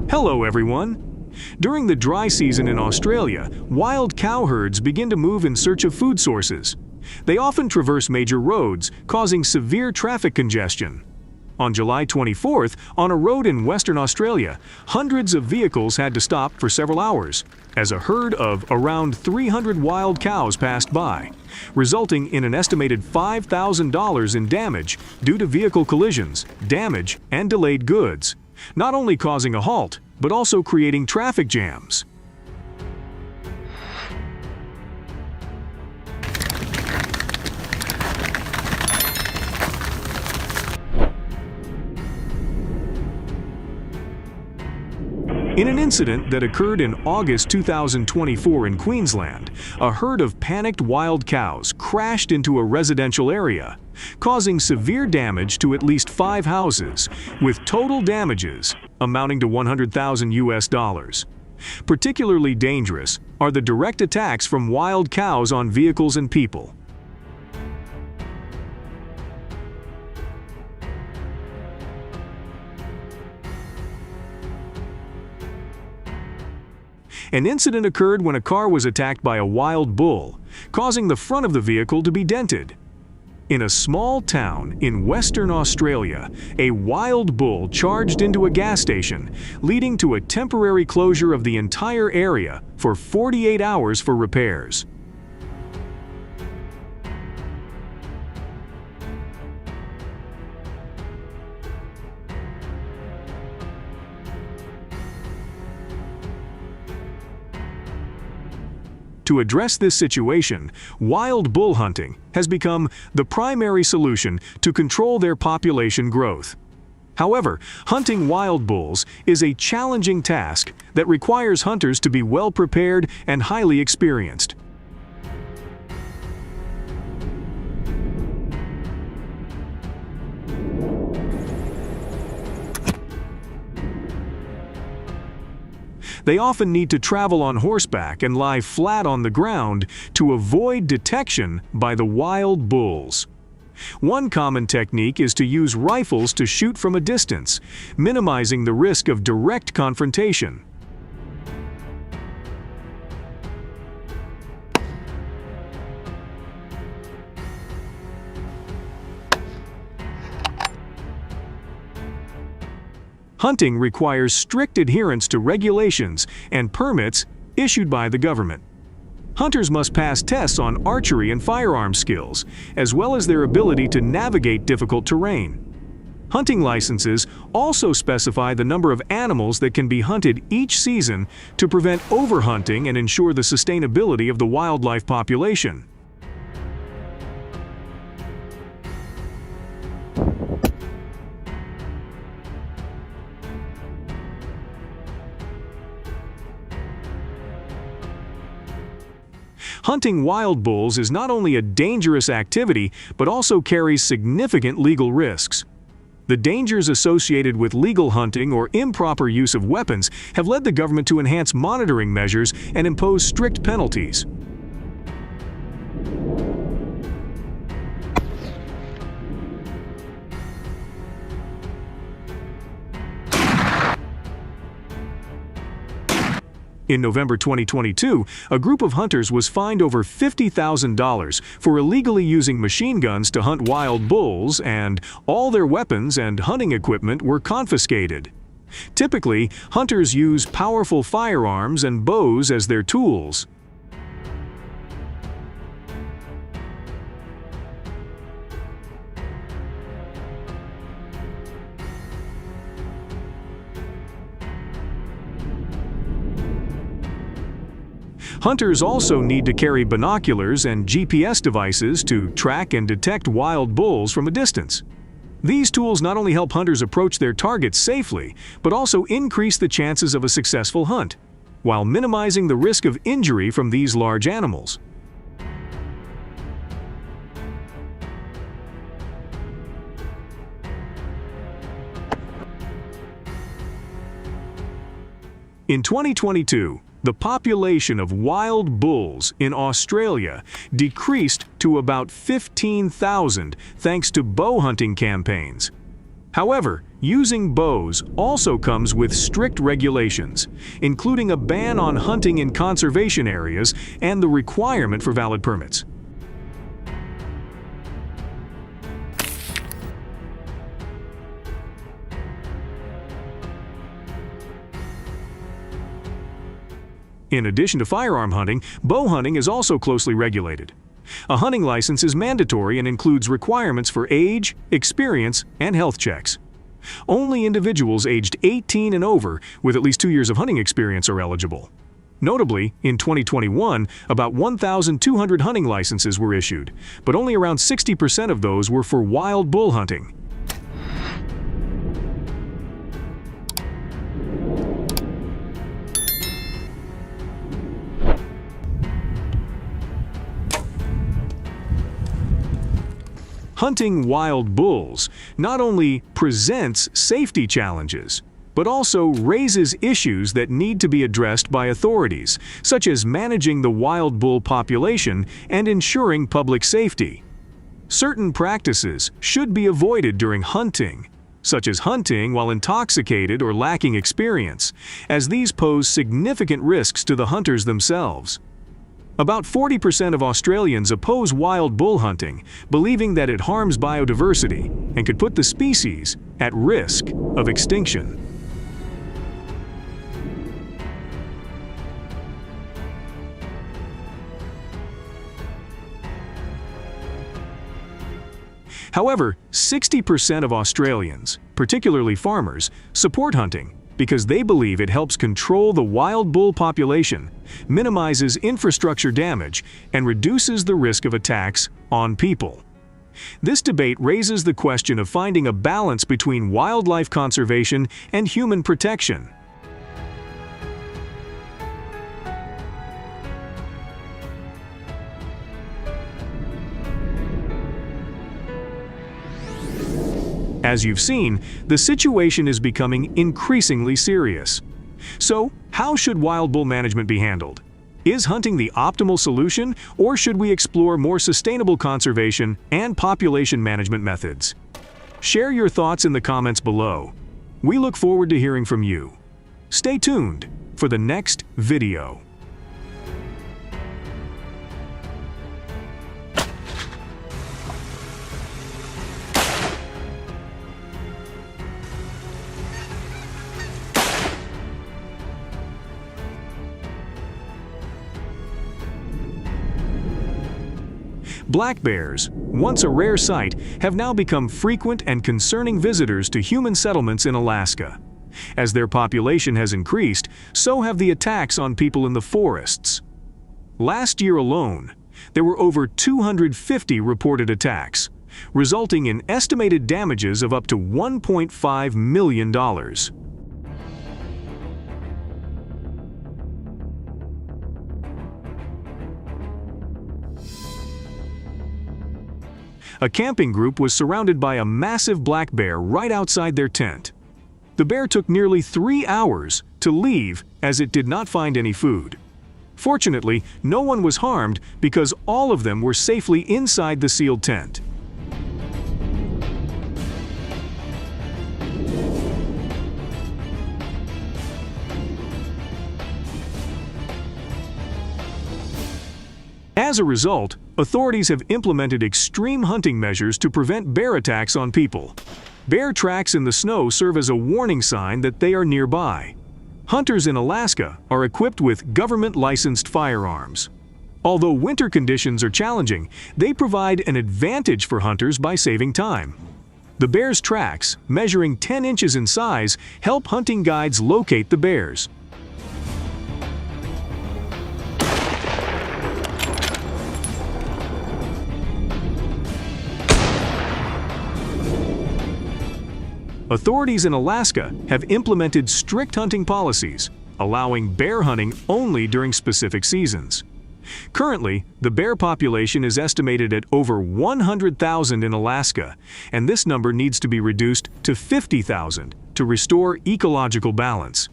Hello everyone! During the dry season in Australia, wild cow herds begin to move in search of food sources. They often traverse major roads, causing severe traffic congestion. On July 24th, on a road in Western Australia, hundreds of vehicles had to stop for several hours, as a herd of around 300 wild cows passed by, resulting in an estimated $5,000 in damage due to vehicle collisions, damage, and delayed goods, not only causing a halt, but also creating traffic jams. In an incident that occurred in August 2024 in Queensland, a herd of panicked wild cows crashed into a residential area, causing severe damage to at least 5 houses, with total damages amounting to $100,000. Particularly dangerous are the direct attacks from wild cows on vehicles and people. An incident occurred when a car was attacked by a wild bull, causing the front of the vehicle to be dented. In a small town in Western Australia, a wild bull charged into a gas station, leading to a temporary closure of the entire area for 48 hours for repairs. To address this situation, wild bull hunting has become the primary solution to control their population growth. However, hunting wild bulls is a challenging task that requires hunters to be well prepared and highly experienced. They often need to travel on horseback and lie flat on the ground to avoid detection by the wild bulls. One common technique is to use rifles to shoot from a distance, minimizing the risk of direct confrontation. Hunting requires strict adherence to regulations and permits issued by the government. Hunters must pass tests on archery and firearm skills, as well as their ability to navigate difficult terrain. Hunting licenses also specify the number of animals that can be hunted each season to prevent overhunting and ensure the sustainability of the wildlife population. Hunting wild bulls is not only a dangerous activity, but also carries significant legal risks. The dangers associated with legal hunting or improper use of weapons have led the government to enhance monitoring measures and impose strict penalties. In November 2022, a group of hunters was fined over $50,000 for illegally using machine guns to hunt wild bulls, and all their weapons and hunting equipment were confiscated. Typically, hunters use powerful firearms and bows as their tools. Hunters also need to carry binoculars and GPS devices to track and detect wild bulls from a distance. These tools not only help hunters approach their targets safely, but also increase the chances of a successful hunt, while minimizing the risk of injury from these large animals. In 2022, the population of wild bulls in Australia decreased to about 15,000 thanks to bow hunting campaigns. However, using bows also comes with strict regulations, including a ban on hunting in conservation areas and the requirement for valid permits. In addition to firearm hunting, bow hunting is also closely regulated. A hunting license is mandatory and includes requirements for age, experience, and health checks. Only individuals aged 18 and over with at least 2 years of hunting experience are eligible. Notably, in 2021, about 1,200 hunting licenses were issued, but only around 60% of those were for wild bull hunting. Hunting wild bulls not only presents safety challenges, but also raises issues that need to be addressed by authorities, such as managing the wild bull population and ensuring public safety. Certain practices should be avoided during hunting, such as hunting while intoxicated or lacking experience, as these pose significant risks to the hunters themselves. About 40% of Australians oppose wild bull hunting, believing that it harms biodiversity and could put the species at risk of extinction. However, 60% of Australians, particularly farmers, support hunting because they believe it helps control the wild bull population, minimizes infrastructure damage, and reduces the risk of attacks on people. This debate raises the question of finding a balance between wildlife conservation and human protection. As you've seen, the situation is becoming increasingly serious. So, how should wild bull management be handled? Is hunting the optimal solution, or should we explore more sustainable conservation and population management methods? Share your thoughts in the comments below. We look forward to hearing from you. Stay tuned for the next video. Black bears, once a rare sight, have now become frequent and concerning visitors to human settlements in Alaska. As their population has increased, so have the attacks on people in the forests. Last year alone, there were over 250 reported attacks, resulting in estimated damages of up to $1.5 million. A camping group was surrounded by a massive black bear right outside their tent. The bear took nearly 3 hours to leave as it did not find any food. Fortunately, no one was harmed because all of them were safely inside the sealed tent. As a result, authorities have implemented extreme hunting measures to prevent bear attacks on people. Bear tracks in the snow serve as a warning sign that they are nearby. Hunters in Alaska are equipped with government-licensed firearms. Although winter conditions are challenging, they provide an advantage for hunters by saving time. The bear's tracks, measuring 10 inches in size, help hunting guides locate the bears. Authorities in Alaska have implemented strict hunting policies, allowing bear hunting only during specific seasons. Currently, the bear population is estimated at over 100,000 in Alaska, and this number needs to be reduced to 50,000 to restore ecological balance.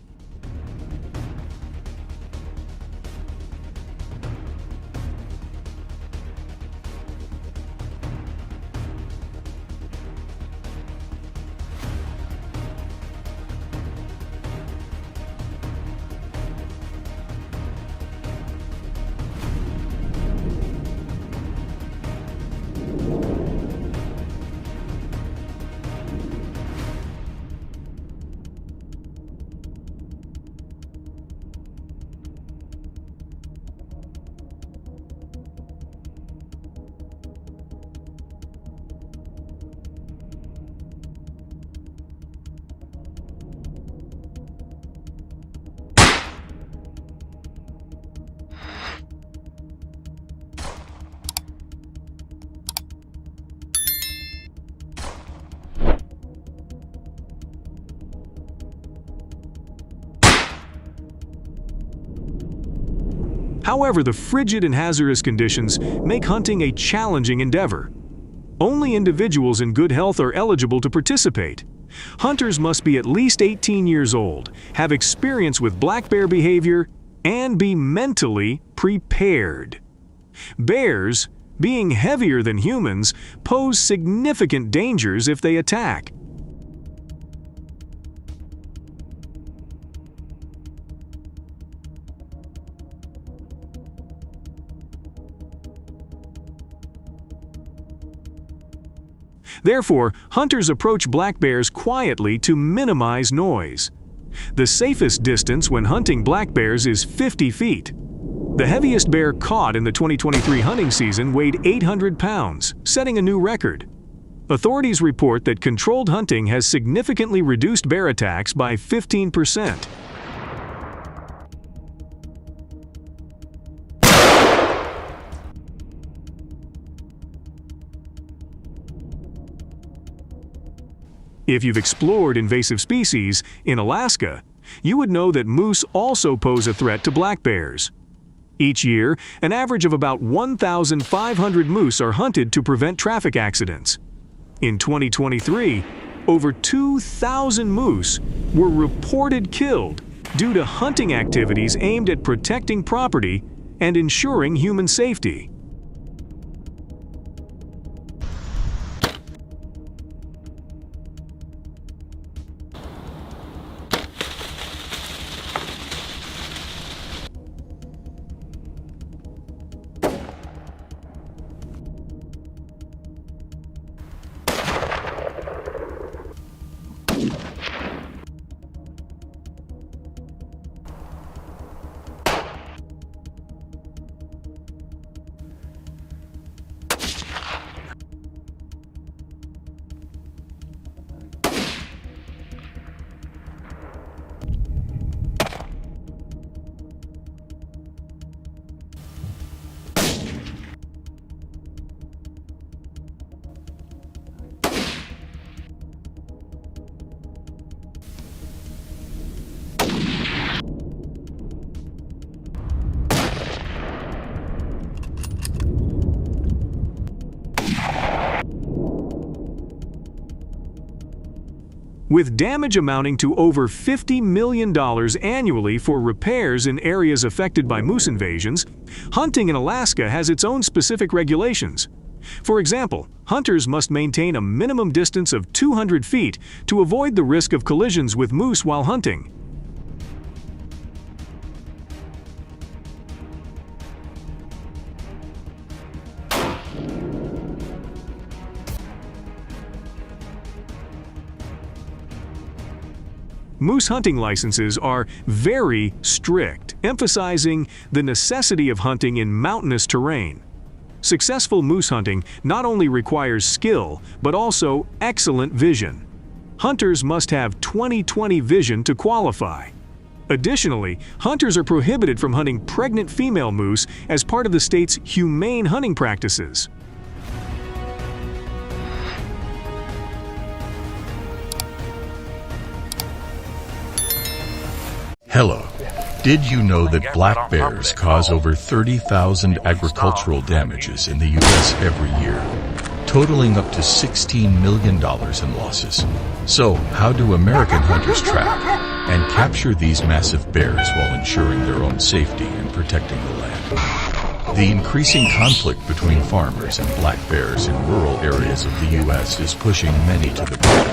However, the frigid and hazardous conditions make hunting a challenging endeavor. Only individuals in good health are eligible to participate. Hunters must be at least 18 years old, have experience with black bear behavior, and be mentally prepared. Bears, being heavier than humans, pose significant dangers if they attack. Therefore, hunters approach black bears quietly to minimize noise. The safest distance when hunting black bears is 50 feet. The heaviest bear caught in the 2023 hunting season weighed 800 pounds, setting a new record. Authorities report that controlled hunting has significantly reduced bear attacks by 15%. If you've explored invasive species in Alaska, you would know that moose also pose a threat to black bears. Each year, an average of about 1,500 moose are hunted to prevent traffic accidents. In 2023, over 2,000 moose were reported killed due to hunting activities aimed at protecting property and ensuring human safety. With damage amounting to over $50 million annually for repairs in areas affected by moose invasions, hunting in Alaska has its own specific regulations. For example, hunters must maintain a minimum distance of 200 feet to avoid the risk of collisions with moose while hunting. Moose hunting licenses are very strict, emphasizing the necessity of hunting in mountainous terrain. Successful moose hunting not only requires skill, but also excellent vision. Hunters must have 20/20 vision to qualify. Additionally, hunters are prohibited from hunting pregnant female moose as part of the state's humane hunting practices. Hello. Did you know that black bears cause over 30,000 agricultural damages in the U.S. every year, totaling up to $16 million in losses? So, how do American hunters track and capture these massive bears while ensuring their own safety and protecting the land? The increasing conflict between farmers and black bears in rural areas of the U.S. is pushing many to the brink,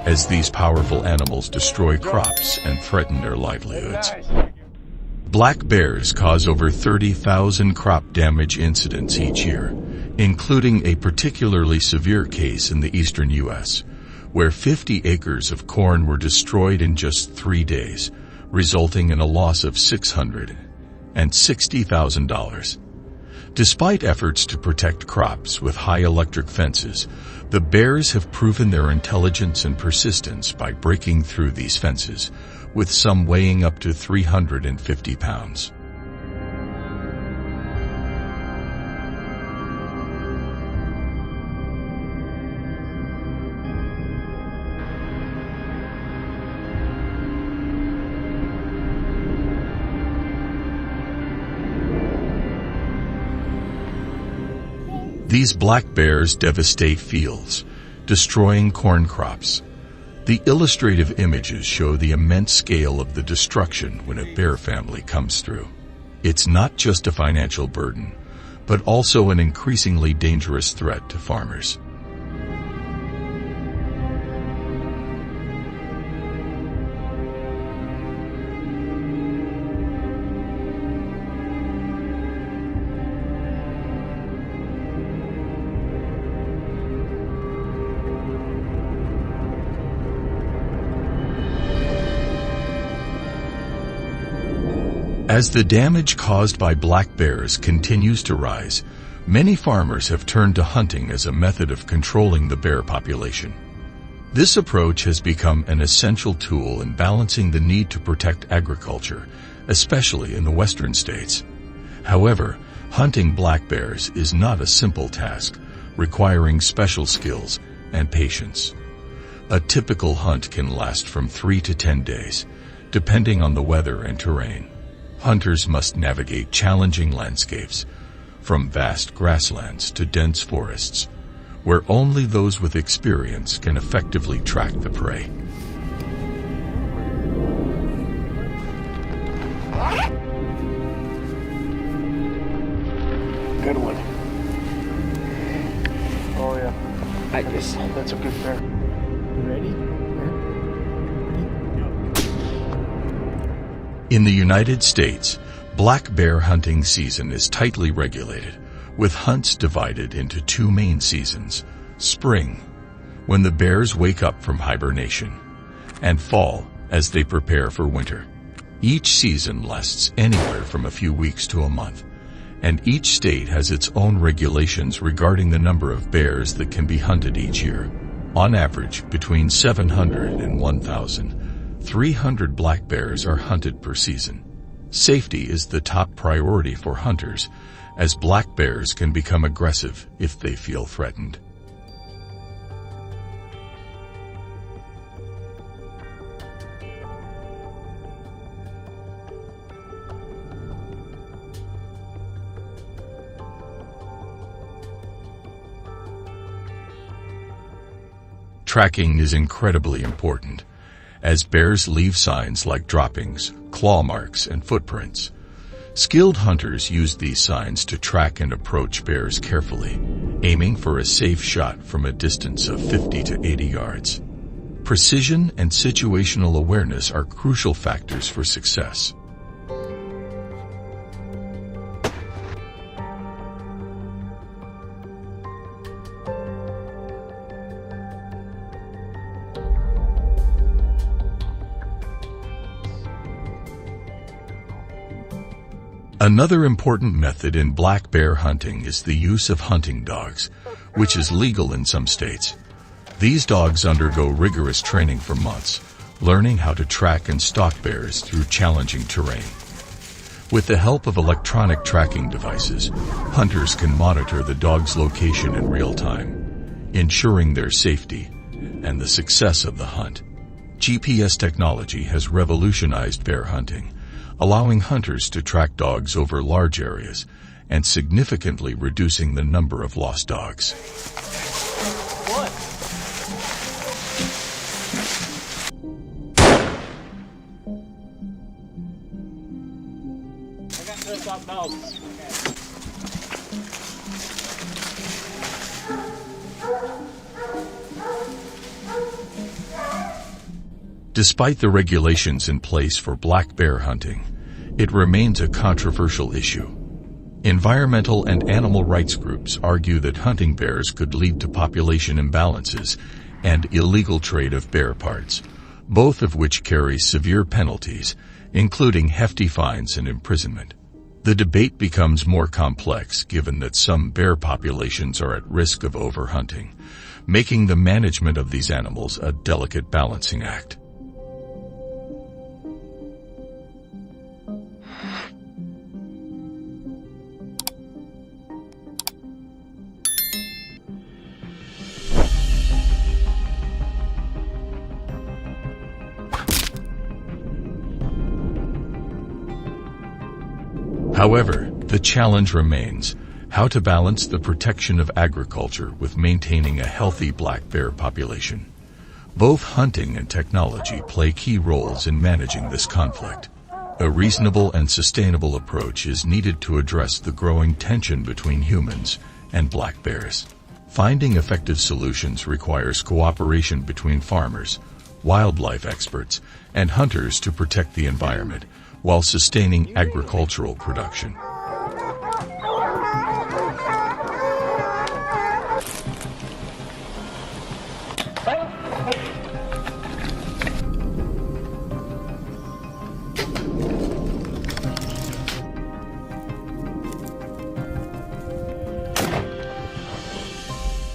as these powerful animals destroy crops and threaten their livelihoods. Black bears cause over 30,000 crop damage incidents each year, including a particularly severe case in the eastern U.S., where 50 acres of corn were destroyed in just 3 days, resulting in a loss of $660,000. Despite efforts to protect crops with high electric fences, the bears have proven their intelligence and persistence by breaking through these fences, with some weighing up to 350 pounds. These black bears devastate fields, destroying corn crops. The illustrative images show the immense scale of the destruction when a bear family comes through. It's not just a financial burden, but also an increasingly dangerous threat to farmers. As the damage caused by black bears continues to rise, many farmers have turned to hunting as a method of controlling the bear population. This approach has become an essential tool in balancing the need to protect agriculture, especially in the western states. However, hunting black bears is not a simple task, requiring special skills and patience. A typical hunt can last from 3 to 10 days, depending on the weather and terrain. Hunters must navigate challenging landscapes, from vast grasslands to dense forests, where only those with experience can effectively track the prey. Good one. Oh yeah, I just. that's a good bear. Ready? In the United States, black bear hunting season is tightly regulated, with hunts divided into 2 main seasons: spring, when the bears wake up from hibernation, and fall, as they prepare for winter. Each season lasts anywhere from a few weeks to a month, and each state has its own regulations regarding the number of bears that can be hunted each year. On average, between 700 and 1,300 black bears are hunted per season. Safety is the top priority for hunters, as black bears can become aggressive if they feel threatened. Tracking is incredibly important, as bears leave signs like droppings, claw marks, and footprints. Skilled hunters use these signs to track and approach bears carefully, aiming for a safe shot from a distance of 50 to 80 yards. Precision and situational awareness are crucial factors for success. Another important method in black bear hunting is the use of hunting dogs, which is legal in some states. These dogs undergo rigorous training for months, learning how to track and stalk bears through challenging terrain. With the help of electronic tracking devices, hunters can monitor the dog's location in real time, ensuring their safety and the success of the hunt. GPS technology has revolutionized bear hunting, allowing hunters to track dogs over large areas and significantly reducing the number of lost dogs. What? I got dressed up dogs. Despite the regulations in place for black bear hunting, it remains a controversial issue. Environmental and animal rights groups argue that hunting bears could lead to population imbalances and illegal trade of bear parts, both of which carry severe penalties, including hefty fines and imprisonment. The debate becomes more complex given that some bear populations are at risk of overhunting, making the management of these animals a delicate balancing act. However, the challenge remains how to balance the protection of agriculture with maintaining a healthy black bear population. Both hunting and technology play key roles in managing this conflict. A reasonable and sustainable approach is needed to address the growing tension between humans and black bears. Finding effective solutions requires cooperation between farmers, wildlife experts, and hunters to protect the environment while sustaining agricultural production.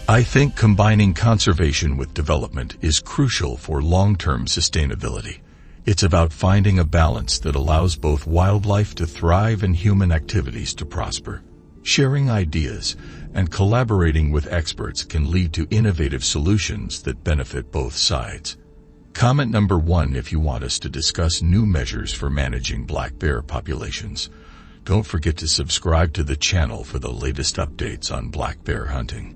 I think combining conservation with development is crucial for long-term sustainability. It's about finding a balance that allows both wildlife to thrive and human activities to prosper. Sharing ideas and collaborating with experts can lead to innovative solutions that benefit both sides. Comment number 1 if you want us to discuss new measures for managing black bear populations. Don't forget to subscribe to the channel for the latest updates on black bear hunting.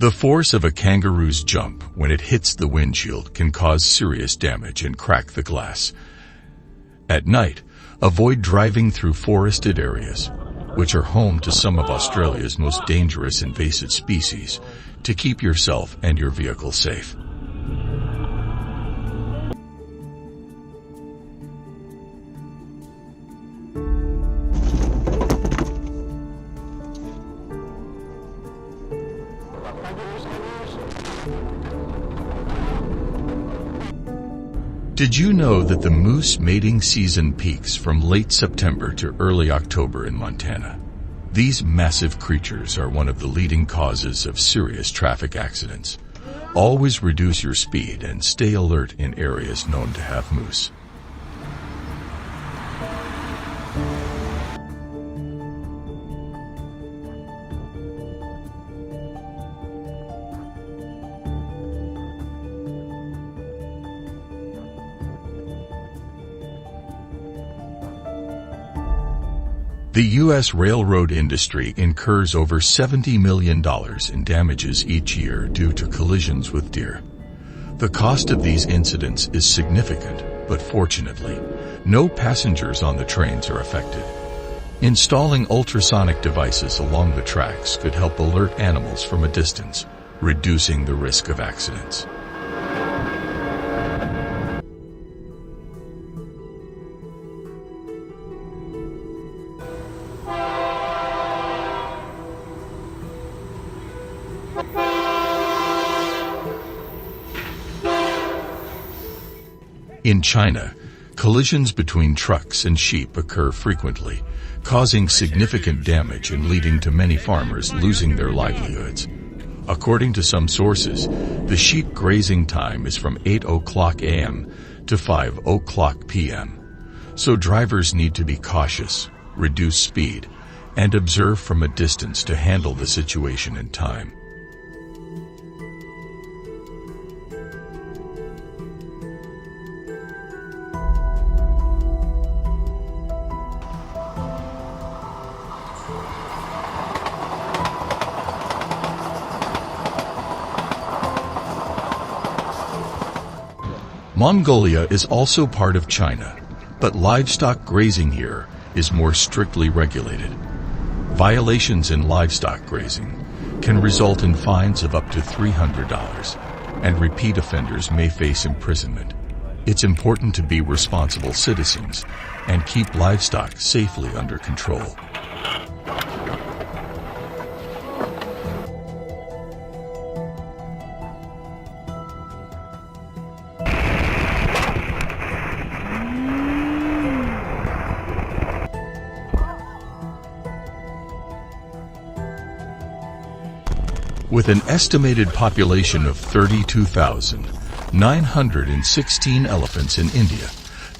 The force of a kangaroo's jump when it hits the windshield can cause serious damage and crack the glass. At night, avoid driving through forested areas, which are home to some of Australia's most dangerous invasive species, to keep yourself and your vehicle safe. Did you know that the moose mating season peaks from late September to early October in Montana? These massive creatures are one of the leading causes of serious traffic accidents. Always reduce your speed and stay alert in areas known to have moose. The U.S. railroad industry incurs over $70 million in damages each year due to collisions with deer. The cost of these incidents is significant, but fortunately, no passengers on the trains are affected. Installing ultrasonic devices along the tracks could help alert animals from a distance, reducing the risk of accidents. In China, collisions between trucks and sheep occur frequently, causing significant damage and leading to many farmers losing their livelihoods. According to some sources, the sheep grazing time is from 8 o'clock a.m. to 5 o'clock p.m. So drivers need to be cautious, reduce speed, and observe from a distance to handle the situation in time. Mongolia is also part of China, but livestock grazing here is more strictly regulated. Violations in livestock grazing can result in fines of up to $300, and repeat offenders may face imprisonment. It's important to be responsible citizens and keep livestock safely under control. With an estimated population of 32,916 elephants in India,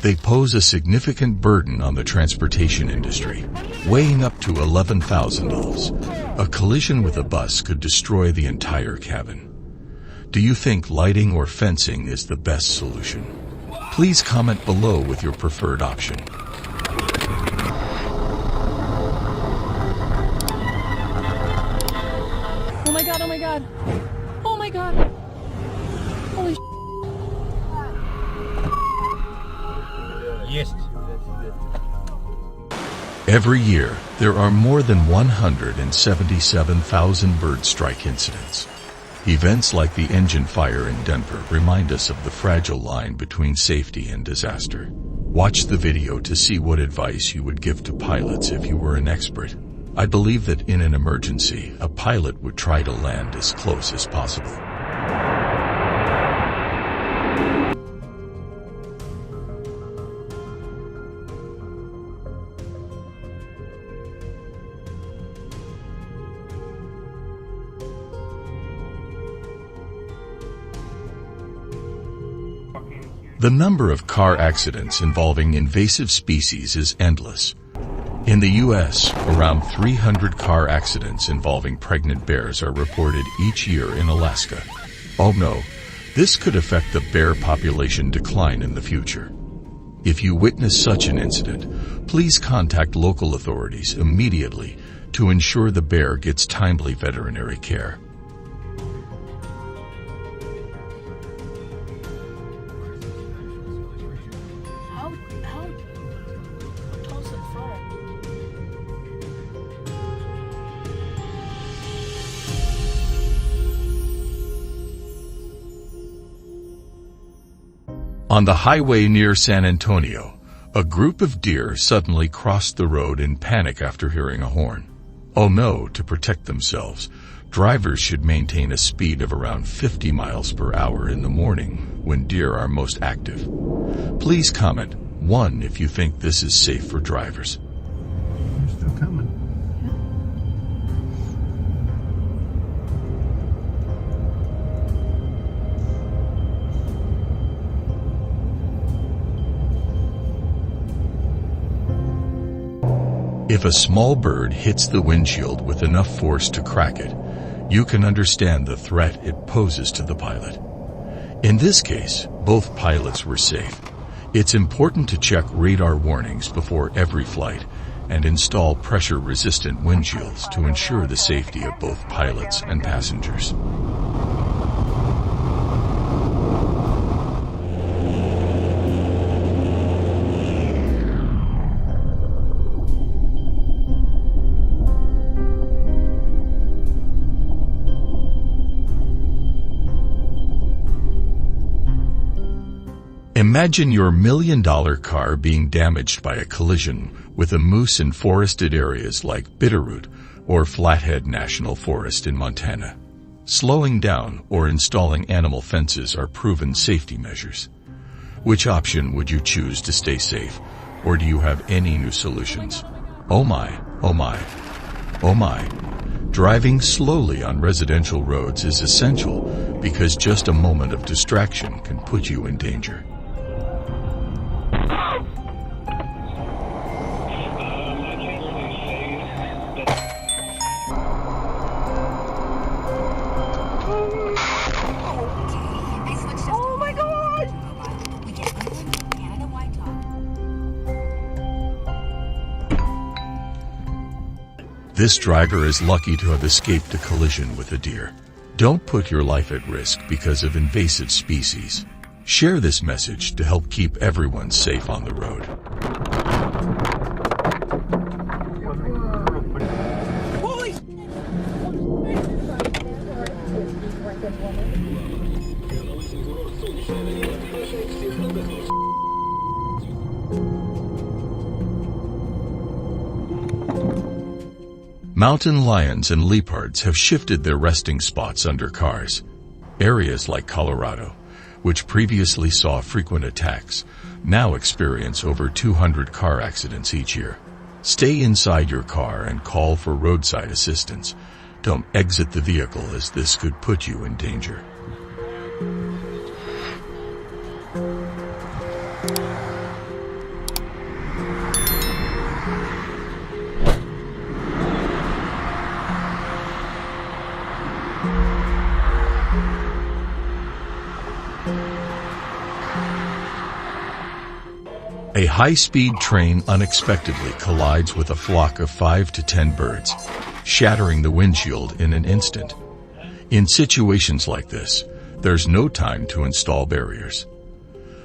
they pose a significant burden on the transportation industry, weighing up to 11,000 tons. A collision with a bus could destroy the entire cabin. Do you think lighting or fencing is the best solution? Please comment below with your preferred option. Oh my god, oh my god. Oh my god. Holy Yes. Every year, there are more than 177,000 bird strike incidents. Events like the engine fire in Denver remind us of the fragile line between safety and disaster. Watch the video to see what advice you would give to pilots if you were an expert. I believe that in an emergency, a pilot would try to land as close as possible. The number of car accidents involving invasive species is endless. In the U.S., around 300 car accidents involving pregnant bears are reported each year in Alaska. Oh no, this could affect the bear population decline in the future. If you witness such an incident, please contact local authorities immediately to ensure the bear gets timely veterinary care. On the highway near San Antonio, a group of deer suddenly crossed the road in panic after hearing a horn. Oh no, to protect themselves, drivers should maintain a speed of around 50 miles per hour in the morning when deer are most active. Please comment 1 if you think this is safe for drivers. They're still coming. If a small bird hits the windshield with enough force to crack it, you can understand the threat it poses to the pilot. In this case, both pilots were safe. It's important to check radar warnings before every flight and install pressure-resistant windshields to ensure the safety of both pilots and passengers. Imagine your million-dollar car being damaged by a collision with a moose in forested areas like Bitterroot or Flathead National Forest in Montana. Slowing down or installing animal fences are proven safety measures. Which option would you choose to stay safe, or do you have any new solutions? Oh my, oh my, oh my. Driving slowly on residential roads is essential because just a moment of distraction can put you in danger. This driver is lucky to have escaped a collision with a deer. Don't put your life at risk because of invasive species. Share this message to help keep everyone safe on the road. Mountain lions and leopards have shifted their resting spots under cars. Areas like Colorado, which previously saw frequent attacks, now experience over 200 car accidents each year. Stay inside your car and call for roadside assistance. Don't exit the vehicle, as this could put you in danger. A high-speed train unexpectedly collides with a flock of 5 to 10 birds, shattering the windshield in an instant. In situations like this, there's no time to install barriers.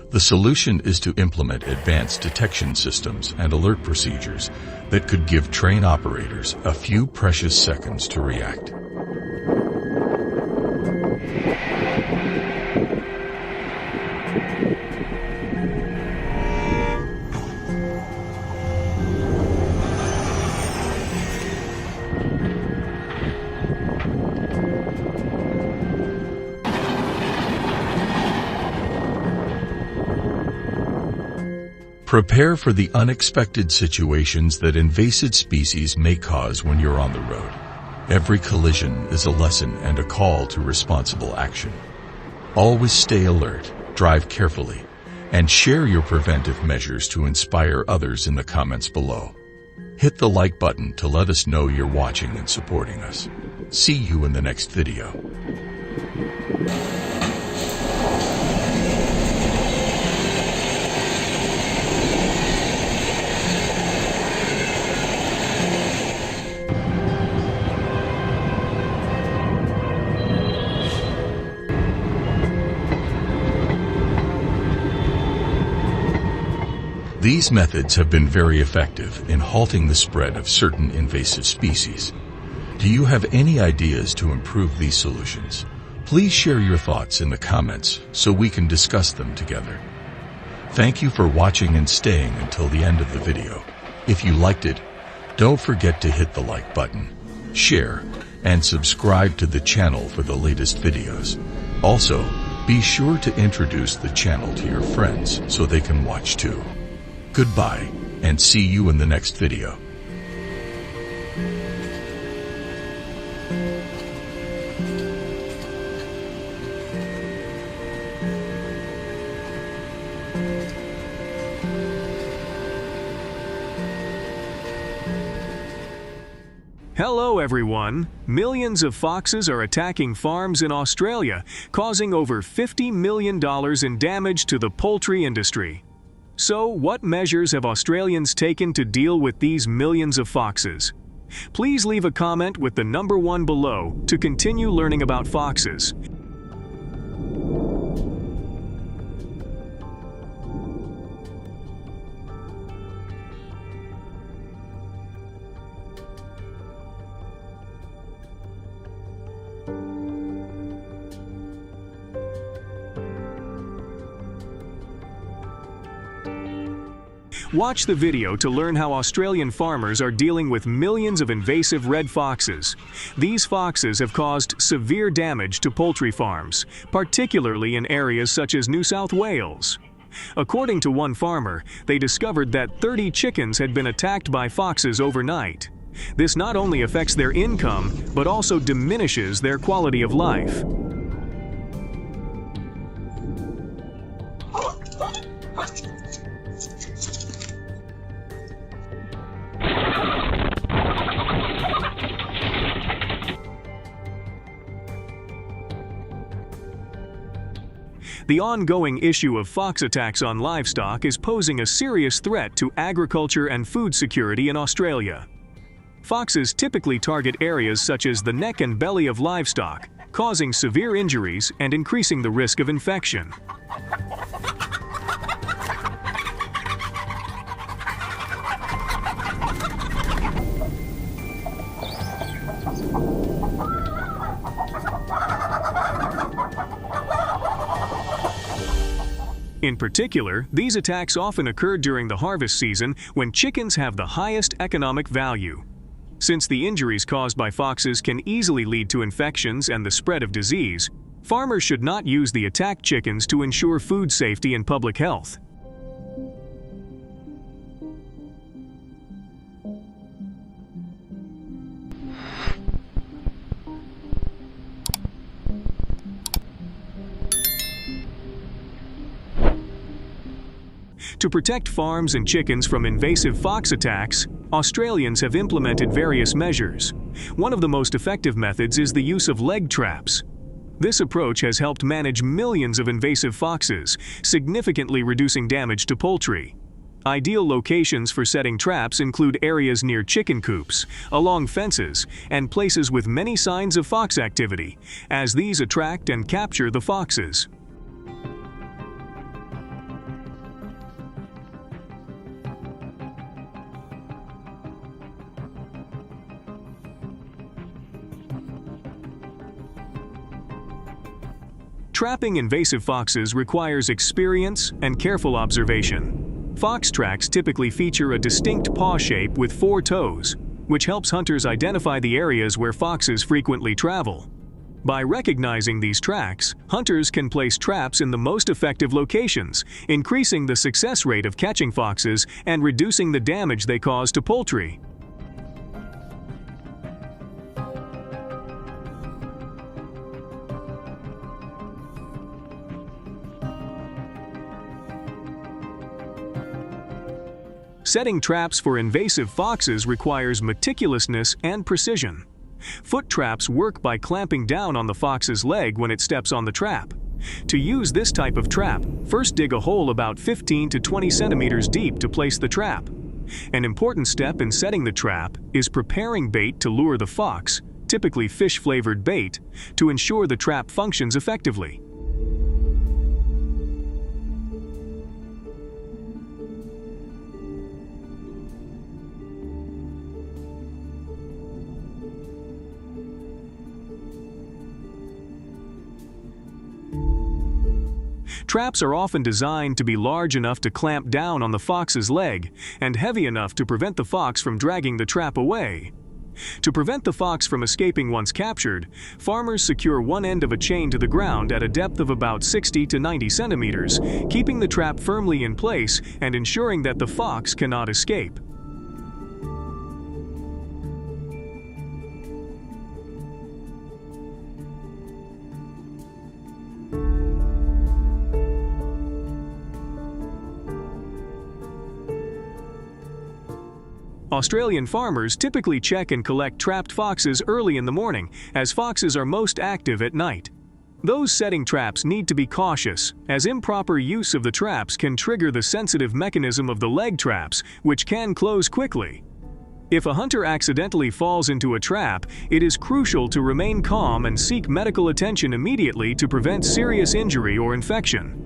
The solution is to implement advanced detection systems and alert procedures that could give train operators a few precious seconds to react. Prepare for the unexpected situations that invasive species may cause when you're on the road. Every collision is a lesson and a call to responsible action. Always stay alert, drive carefully, and share your preventive measures to inspire others in the comments below. Hit the like button to let us know you're watching and supporting us. See you in the next video. These methods have been very effective in halting the spread of certain invasive species. Do you have any ideas to improve these solutions? Please share your thoughts in the comments so we can discuss them together. Thank you for watching and staying until the end of the video. If you liked it, don't forget to hit the like button, share, and subscribe to the channel for the latest videos. Also, be sure to introduce the channel to your friends so they can watch too. Goodbye, and see you in the next video. Hello everyone! Millions of foxes are attacking farms in Australia, causing over $50 million in damage to the poultry industry. So, what measures have Australians taken to deal with these millions of foxes? Please leave a comment with the number 1 below to continue learning about foxes. Watch the video to learn how Australian farmers are dealing with millions of invasive red foxes. These foxes have caused severe damage to poultry farms, particularly in areas such as New South Wales. According to one farmer, they discovered that 30 chickens had been attacked by foxes overnight. This not only affects their income, but also diminishes their quality of life. The ongoing issue of fox attacks on livestock is posing a serious threat to agriculture and food security in Australia. Foxes typically target areas such as the neck and belly of livestock, causing severe injuries and increasing the risk of infection. In particular, these attacks often occur during the harvest season when chickens have the highest economic value. Since the injuries caused by foxes can easily lead to infections and the spread of disease, farmers should not use the attacked chickens to ensure food safety and public health. To protect farms and chickens from invasive fox attacks, Australians have implemented various measures. One of the most effective methods is the use of leg traps. This approach has helped manage millions of invasive foxes, significantly reducing damage to poultry. Ideal locations for setting traps include areas near chicken coops, along fences, and places with many signs of fox activity, as these attract and capture the foxes. Trapping invasive foxes requires experience and careful observation. Fox tracks typically feature a distinct paw shape with 4 toes, which helps hunters identify the areas where foxes frequently travel. By recognizing these tracks, hunters can place traps in the most effective locations, increasing the success rate of catching foxes and reducing the damage they cause to poultry. Setting traps for invasive foxes requires meticulousness and precision. Foot traps work by clamping down on the fox's leg when it steps on the trap. To use this type of trap, first dig a hole about 15 to 20 centimeters deep to place the trap. An important step in setting the trap is preparing bait to lure the fox, typically fish-flavored bait, to ensure the trap functions effectively. Traps are often designed to be large enough to clamp down on the fox's leg and heavy enough to prevent the fox from dragging the trap away. To prevent the fox from escaping once captured, farmers secure one end of a chain to the ground at a depth of about 60 to 90 centimeters, keeping the trap firmly in place and ensuring that the fox cannot escape. Australian farmers typically check and collect trapped foxes early in the morning, as foxes are most active at night. Those setting traps need to be cautious, as improper use of the traps can trigger the sensitive mechanism of the leg traps, which can close quickly. If a hunter accidentally falls into a trap, it is crucial to remain calm and seek medical attention immediately to prevent serious injury or infection.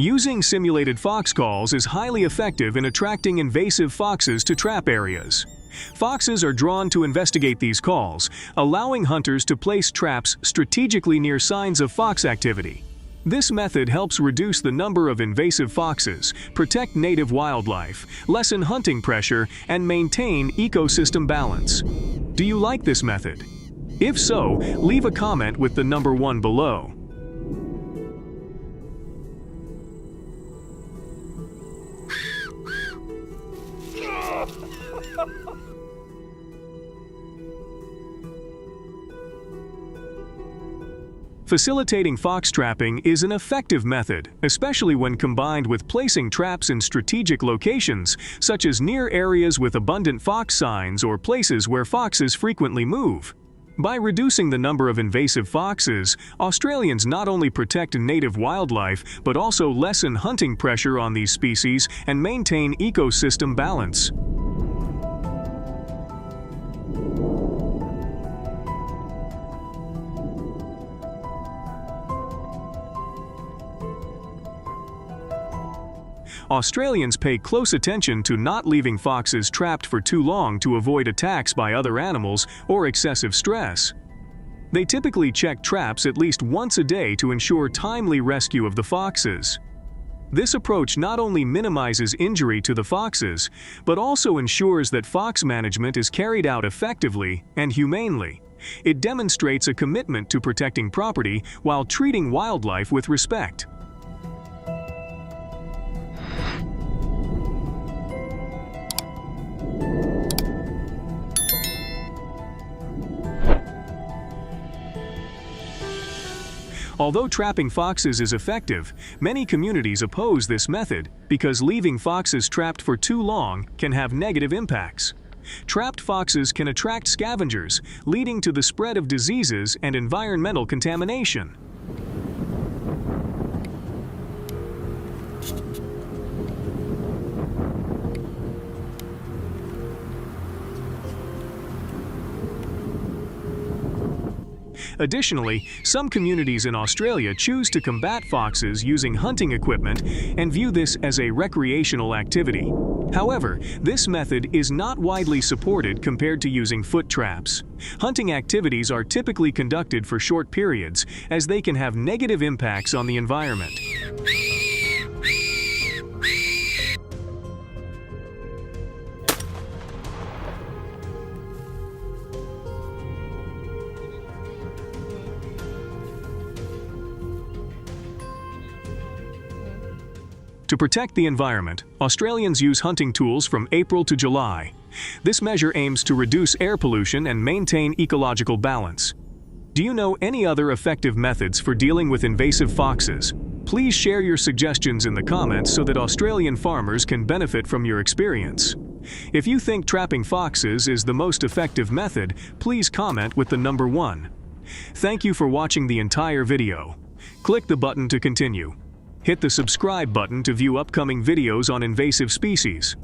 Using simulated fox calls is highly effective in attracting invasive foxes to trap areas. Foxes are drawn to investigate these calls, allowing hunters to place traps strategically near signs of fox activity. This method helps reduce the number of invasive foxes, protect native wildlife, lessen hunting pressure, and maintain ecosystem balance. Do you like this method? If so, leave a comment with the number 1 below. Facilitating fox trapping is an effective method, especially when combined with placing traps in strategic locations, such as near areas with abundant fox signs or places where foxes frequently move. By reducing the number of invasive foxes, Australians not only protect native wildlife, but also lessen hunting pressure on these species and maintain ecosystem balance. Australians pay close attention to not leaving foxes trapped for too long to avoid attacks by other animals or excessive stress. They typically check traps at least once a day to ensure timely rescue of the foxes. This approach not only minimizes injury to the foxes, but also ensures that fox management is carried out effectively and humanely. It demonstrates a commitment to protecting property while treating wildlife with respect. Although trapping foxes is effective, many communities oppose this method because leaving foxes trapped for too long can have negative impacts. Trapped foxes can attract scavengers, leading to the spread of diseases and environmental contamination. Additionally, some communities in Australia choose to combat foxes using hunting equipment and view this as a recreational activity. However, this method is not widely supported compared to using foot traps. Hunting activities are typically conducted for short periods, as they can have negative impacts on the environment. To protect the environment, Australians use hunting tools from April to July. This measure aims to reduce air pollution and maintain ecological balance. Do you know any other effective methods for dealing with invasive foxes? Please share your suggestions in the comments so that Australian farmers can benefit from your experience. If you think trapping foxes is the most effective method, please comment with the number 1. Thank you for watching the entire video. Click the button to continue. Hit the subscribe button to view upcoming videos on invasive species.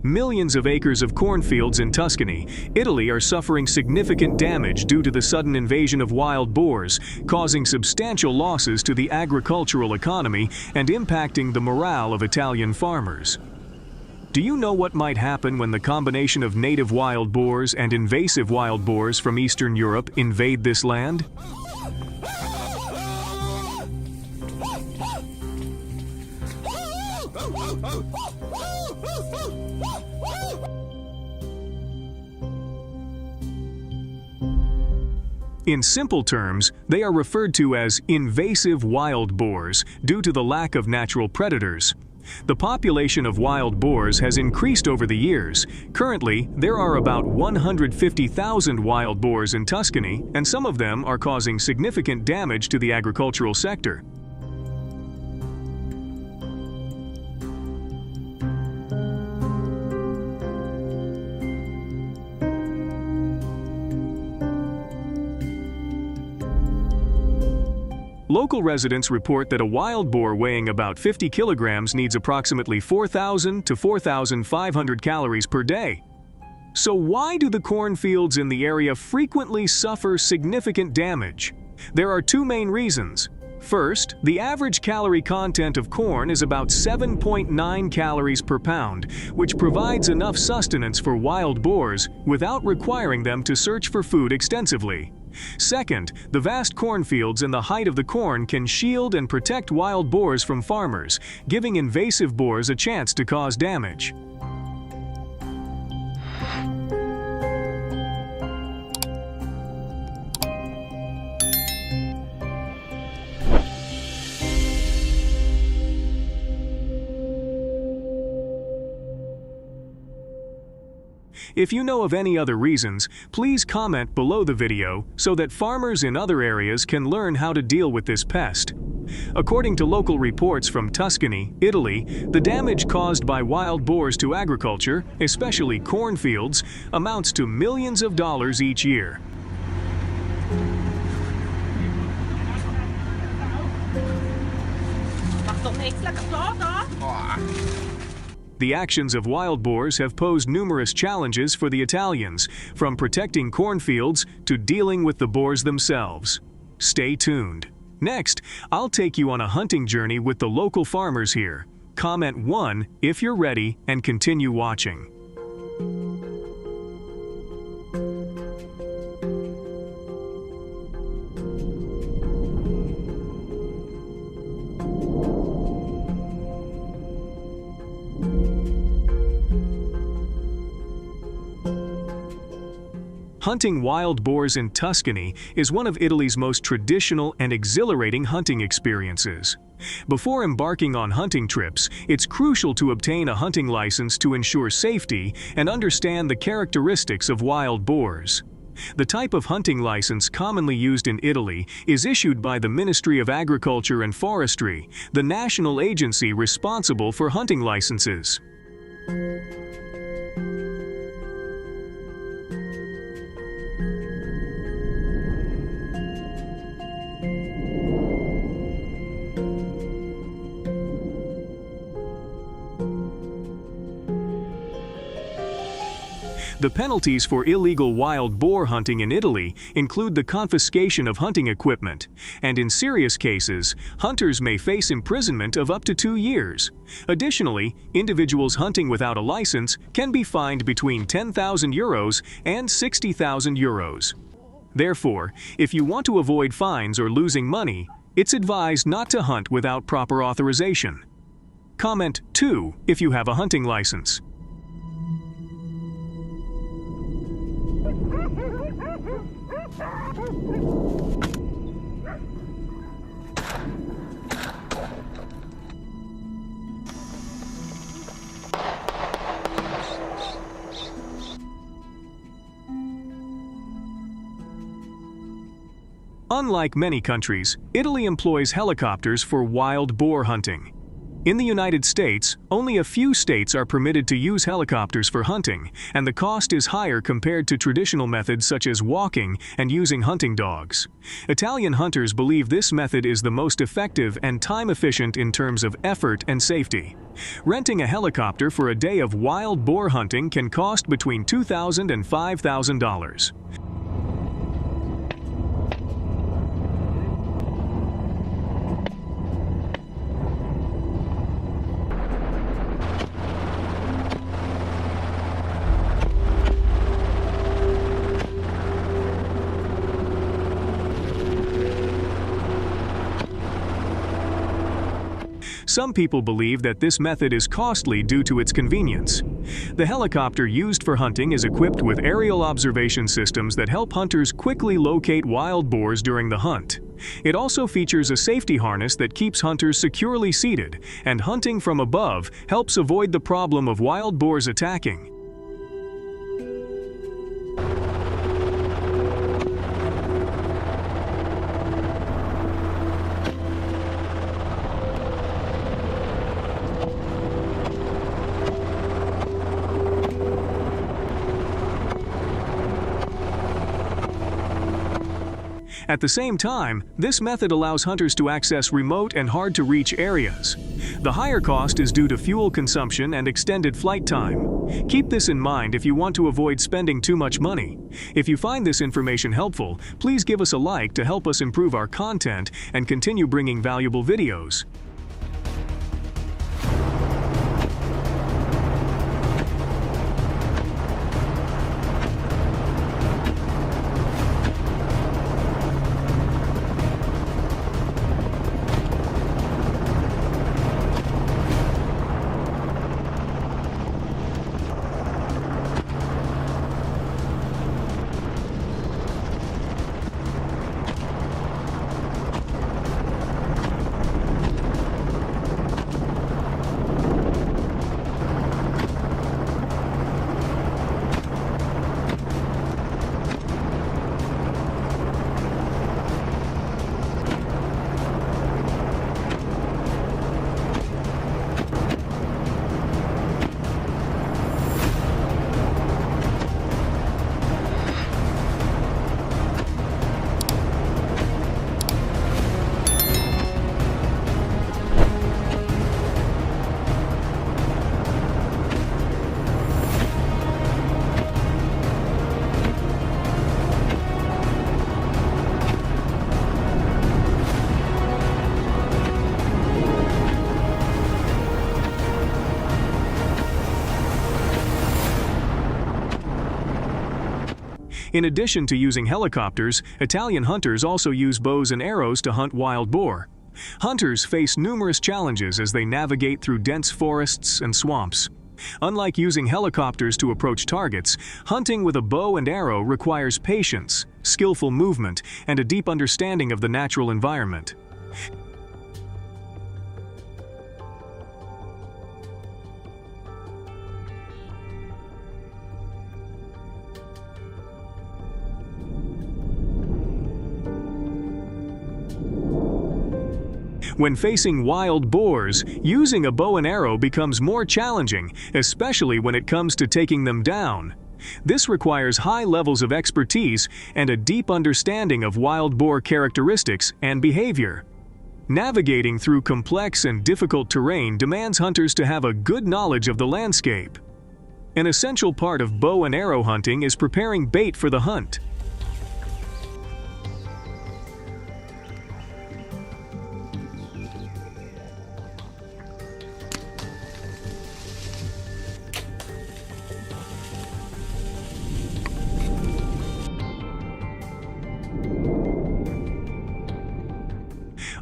millions of acres of cornfields in Tuscany, Italy are suffering significant damage due to the sudden invasion of wild boars, causing substantial losses to the agricultural economy and impacting the morale of Italian farmers. Do you know what might happen when the combination of native wild boars and invasive wild boars from Eastern Europe invade this land? In simple terms, they are referred to as invasive wild boars due to the lack of natural predators. The population of wild boars has increased over the years. Currently, there are about 150,000 wild boars in Tuscany, and some of them are causing significant damage to the agricultural sector. Local residents report that a wild boar weighing about 50 kilograms needs approximately 4,000 to 4,500 calories per day. So why do the cornfields in the area frequently suffer significant damage? There are two main reasons. First, the average calorie content of corn is about 7.9 calories per pound, which provides enough sustenance for wild boars without requiring them to search for food extensively. Second, the vast cornfields and the height of the corn can shield and protect wild boars from farmers, giving invasive boars a chance to cause damage. If you know of any other reasons, please comment below the video so that farmers in other areas can learn how to deal with this pest. According to local reports from Tuscany, Italy, the damage caused by wild boars to agriculture, especially cornfields, amounts to millions of dollars each year. The actions of wild boars have posed numerous challenges for the Italians, from protecting cornfields to dealing with the boars themselves. Stay tuned. Next, I'll take you on a hunting journey with the local farmers here. Comment 1 if you're ready and continue watching. Hunting wild boars in Tuscany is one of Italy's most traditional and exhilarating hunting experiences. Before embarking on hunting trips, it's crucial to obtain a hunting license to ensure safety and understand the characteristics of wild boars. The type of hunting license commonly used in Italy is issued by the Ministry of Agriculture and Forestry, the national agency responsible for hunting licenses. The penalties for illegal wild boar hunting in Italy include the confiscation of hunting equipment, and in serious cases, hunters may face imprisonment of up to 2 years. Additionally, individuals hunting without a license can be fined between €10,000 and €60,000. Therefore, if you want to avoid fines or losing money, it's advised not to hunt without proper authorization. Comment 2 if you have a hunting license. Unlike many countries, Italy employs helicopters for wild boar hunting. In the United States, only a few states are permitted to use helicopters for hunting, and the cost is higher compared to traditional methods such as walking and using hunting dogs. Italian hunters believe this method is the most effective and time-efficient in terms of effort and safety. Renting a helicopter for a day of wild boar hunting can cost between $2,000 and $5,000. Some people believe that this method is costly due to its convenience. The helicopter used for hunting is equipped with aerial observation systems that help hunters quickly locate wild boars during the hunt. It also features a safety harness that keeps hunters securely seated, and hunting from above helps avoid the problem of wild boars attacking. At the same time, this method allows hunters to access remote and hard-to-reach areas. The higher cost is due to fuel consumption and extended flight time. Keep this in mind if you want to avoid spending too much money. If you find this information helpful, please give us a like to help us improve our content and continue bringing valuable videos. In addition to using helicopters, Italian hunters also use bows and arrows to hunt wild boar. Hunters face numerous challenges as they navigate through dense forests and swamps. Unlike using helicopters to approach targets, hunting with a bow and arrow requires patience, skillful movement, and a deep understanding of the natural environment. When facing wild boars, using a bow and arrow becomes more challenging, especially when it comes to taking them down. This requires high levels of expertise and a deep understanding of wild boar characteristics and behavior. Navigating through complex and difficult terrain demands hunters to have a good knowledge of the landscape. An essential part of bow and arrow hunting is preparing bait for the hunt.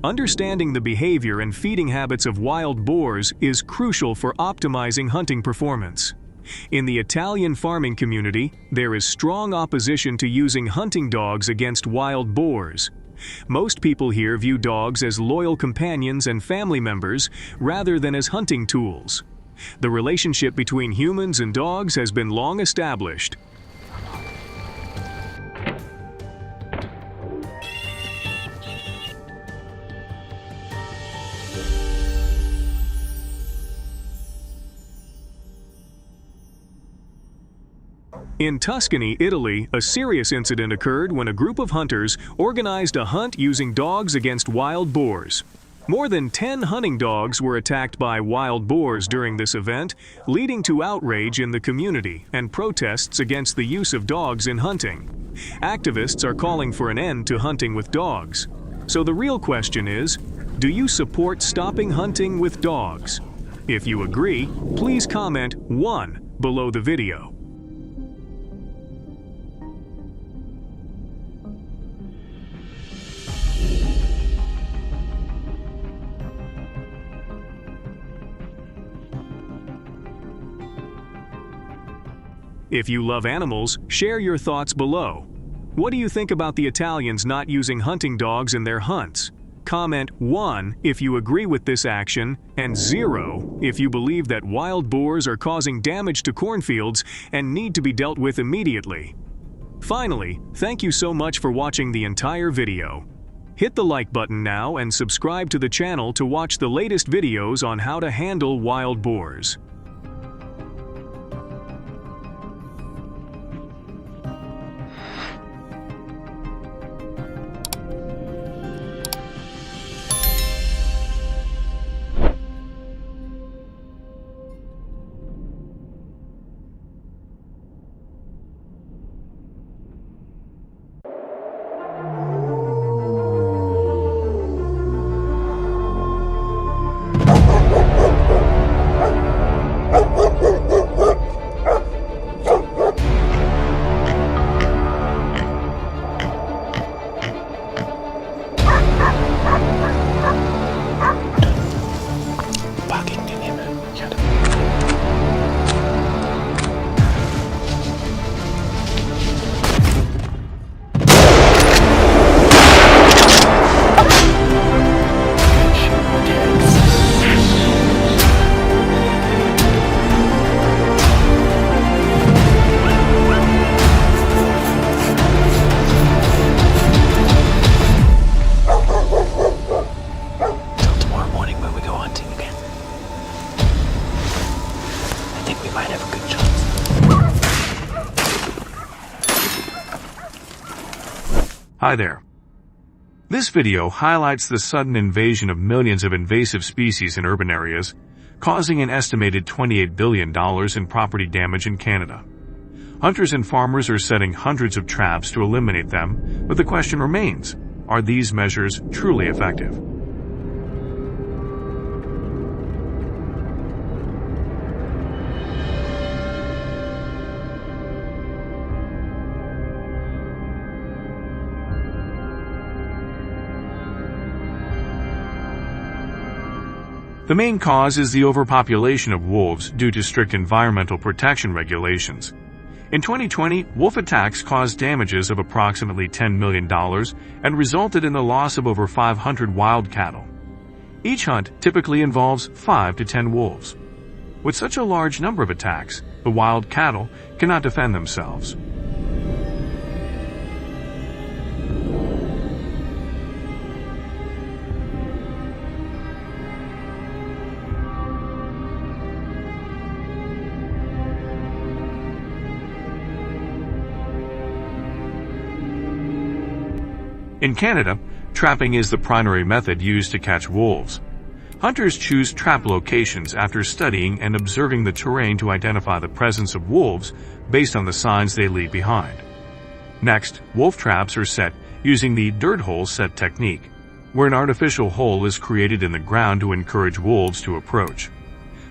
Understanding the behavior and feeding habits of wild boars is crucial for optimizing hunting performance. In the Italian farming community, there is strong opposition to using hunting dogs against wild boars. Most people here view dogs as loyal companions and family members rather than as hunting tools. The relationship between humans and dogs has been long established. In Tuscany, Italy, a serious incident occurred when a group of hunters organized a hunt using dogs against wild boars. More than 10 hunting dogs were attacked by wild boars during this event, leading to outrage in the community and protests against the use of dogs in hunting. Activists are calling for an end to hunting with dogs. So the real question is, do you support stopping hunting with dogs? If you agree, please comment 1 below the video. If you love animals, share your thoughts below. What do you think about the Italians not using hunting dogs in their hunts? Comment 1 if you agree with this action, and 0 if you believe that wild boars are causing damage to cornfields and need to be dealt with immediately. Finally, thank you so much for watching the entire video. Hit the like button now and subscribe to the channel to watch the latest videos on how to handle wild boars. Hi there. This video highlights the sudden invasion of millions of invasive species in urban areas, causing an estimated $28 billion in property damage in Canada. Hunters and farmers are setting hundreds of traps to eliminate them, but the question remains, are these measures truly effective? The main cause is the overpopulation of wolves due to strict environmental protection regulations. In 2020, wolf attacks caused damages of approximately $10 million and resulted in the loss of over 500 wild cattle. Each hunt typically involves 5 to 10 wolves. With such a large number of attacks, the wild cattle cannot defend themselves. In Canada, trapping is the primary method used to catch wolves. Hunters choose trap locations after studying and observing the terrain to identify the presence of wolves based on the signs they leave behind. Next, wolf traps are set using the dirt hole set technique, where an artificial hole is created in the ground to encourage wolves to approach.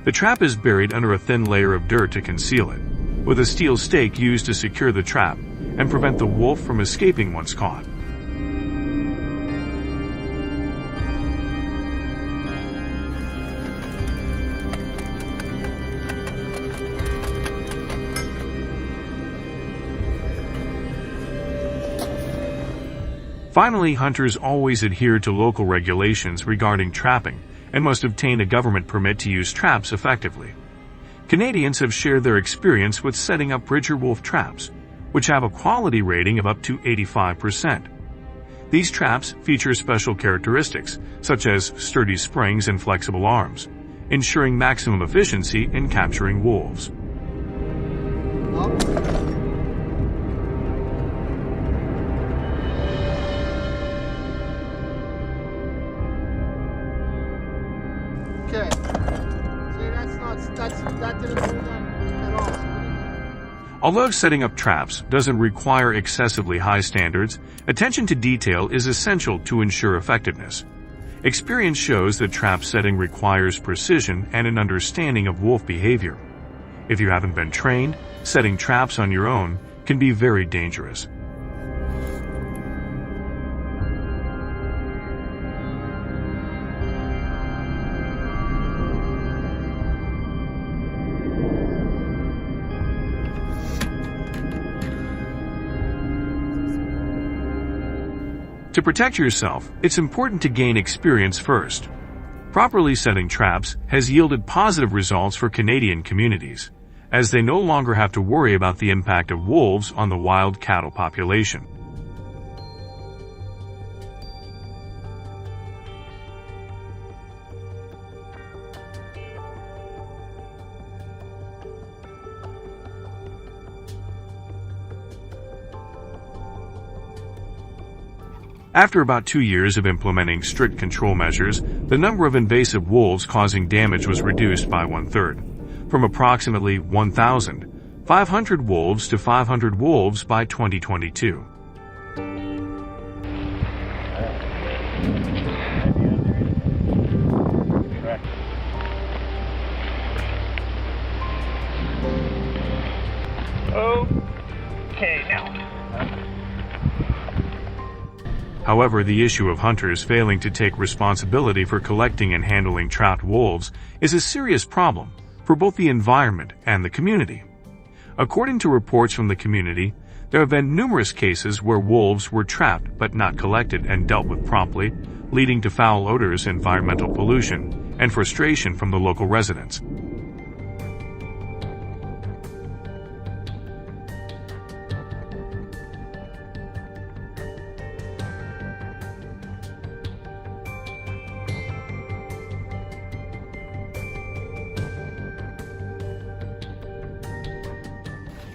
The trap is buried under a thin layer of dirt to conceal it, with a steel stake used to secure the trap and prevent the wolf from escaping once caught. Finally, hunters always adhere to local regulations regarding trapping and must obtain a government permit to use traps effectively. Canadians have shared their experience with setting up Bridger wolf traps, which have a quality rating of up to 85%. These traps feature special characteristics, such as sturdy springs and flexible arms, ensuring maximum efficiency in capturing wolves. Okay. See, that didn't move them at all. Although setting up traps doesn't require excessively high standards, attention to detail is essential to ensure effectiveness. Experience shows that trap setting requires precision and an understanding of wolf behavior. If you haven't been trained, setting traps on your own can be very dangerous. To protect yourself, it's important to gain experience first. Properly setting traps has yielded positive results for Canadian communities, as they no longer have to worry about the impact of wolves on the wild cattle population. After about 2 years of implementing strict control measures, the number of invasive wolves causing damage was reduced by 1/3, from approximately 1,500 wolves to 500 wolves by 2022. Okay, now. However, the issue of hunters failing to take responsibility for collecting and handling trapped wolves is a serious problem for both the environment and the community. According to reports from the community, there have been numerous cases where wolves were trapped but not collected and dealt with promptly, leading to foul odors, environmental pollution, and frustration from the local residents.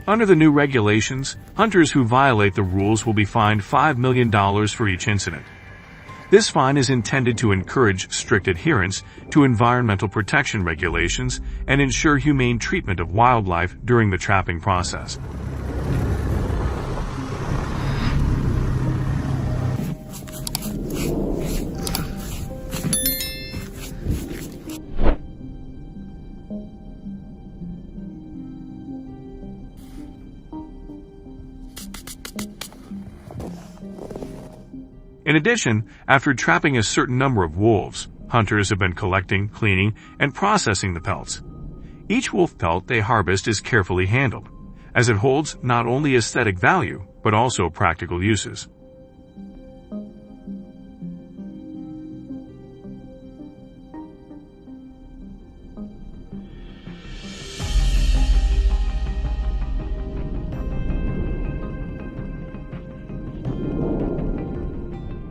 Under the new regulations, hunters who violate the rules will be fined $5 million for each incident. This fine is intended to encourage strict adherence to environmental protection regulations and ensure humane treatment of wildlife during the trapping process. In addition, after trapping a certain number of wolves, hunters have been collecting, cleaning, and processing the pelts. Each wolf pelt they harvest is carefully handled, as it holds not only aesthetic value, but also practical uses.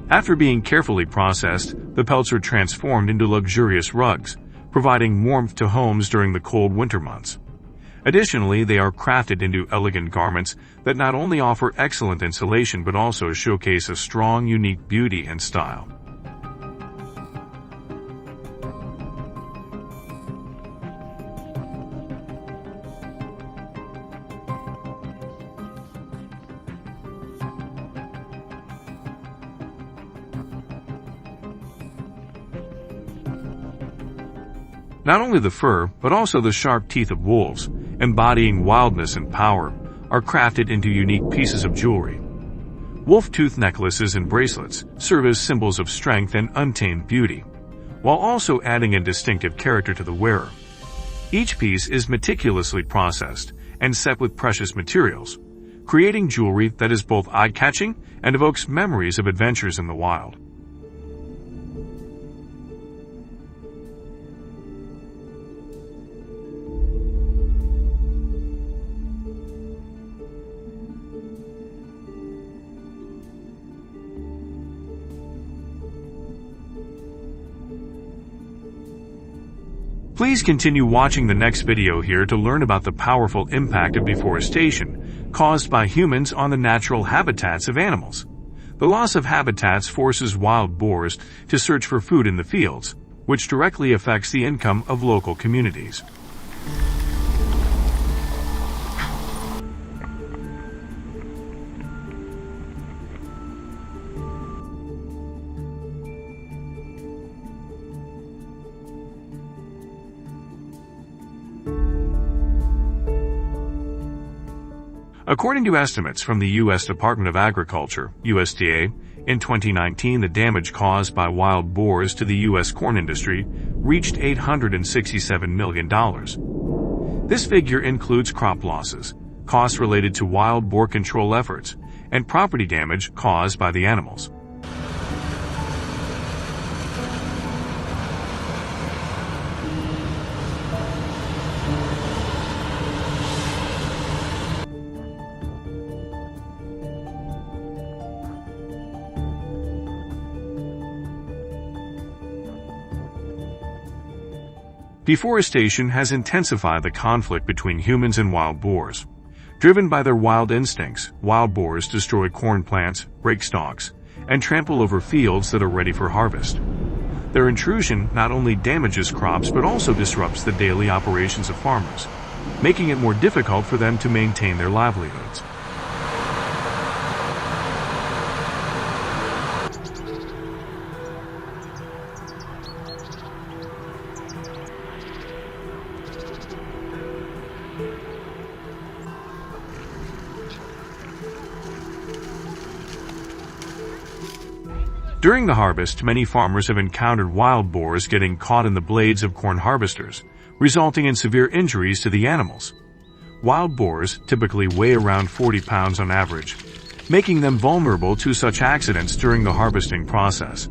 After being carefully processed, the pelts are transformed into luxurious rugs, providing warmth to homes during the cold winter months. Additionally, they are crafted into elegant garments that not only offer excellent insulation but also showcase a strong, unique beauty and style. Not only the fur, but also the sharp teeth of wolves, embodying wildness and power, are crafted into unique pieces of jewelry. Wolf tooth necklaces and bracelets serve as symbols of strength and untamed beauty, while also adding a distinctive character to the wearer. Each piece is meticulously processed and set with precious materials, creating jewelry that is both eye-catching and evokes memories of adventures in the wild. Please continue watching the next video here to learn about the powerful impact of deforestation caused by humans on the natural habitats of animals. The loss of habitats forces wild boars to search for food in the fields, which directly affects the income of local communities. According to estimates from the U.S. Department of Agriculture, USDA, in 2019 the damage caused by wild boars to the U.S. corn industry reached $867 million. This figure includes crop losses, costs related to wild boar control efforts, and property damage caused by the animals. Deforestation has intensified the conflict between humans and wild boars. Driven by their wild instincts, wild boars destroy corn plants, break stalks, and trample over fields that are ready for harvest. Their intrusion not only damages crops but also disrupts the daily operations of farmers, making it more difficult for them to maintain their livelihoods. During the harvest, many farmers have encountered wild boars getting caught in the blades of corn harvesters, resulting in severe injuries to the animals. Wild boars typically weigh around 40 pounds on average, making them vulnerable to such accidents during the harvesting process.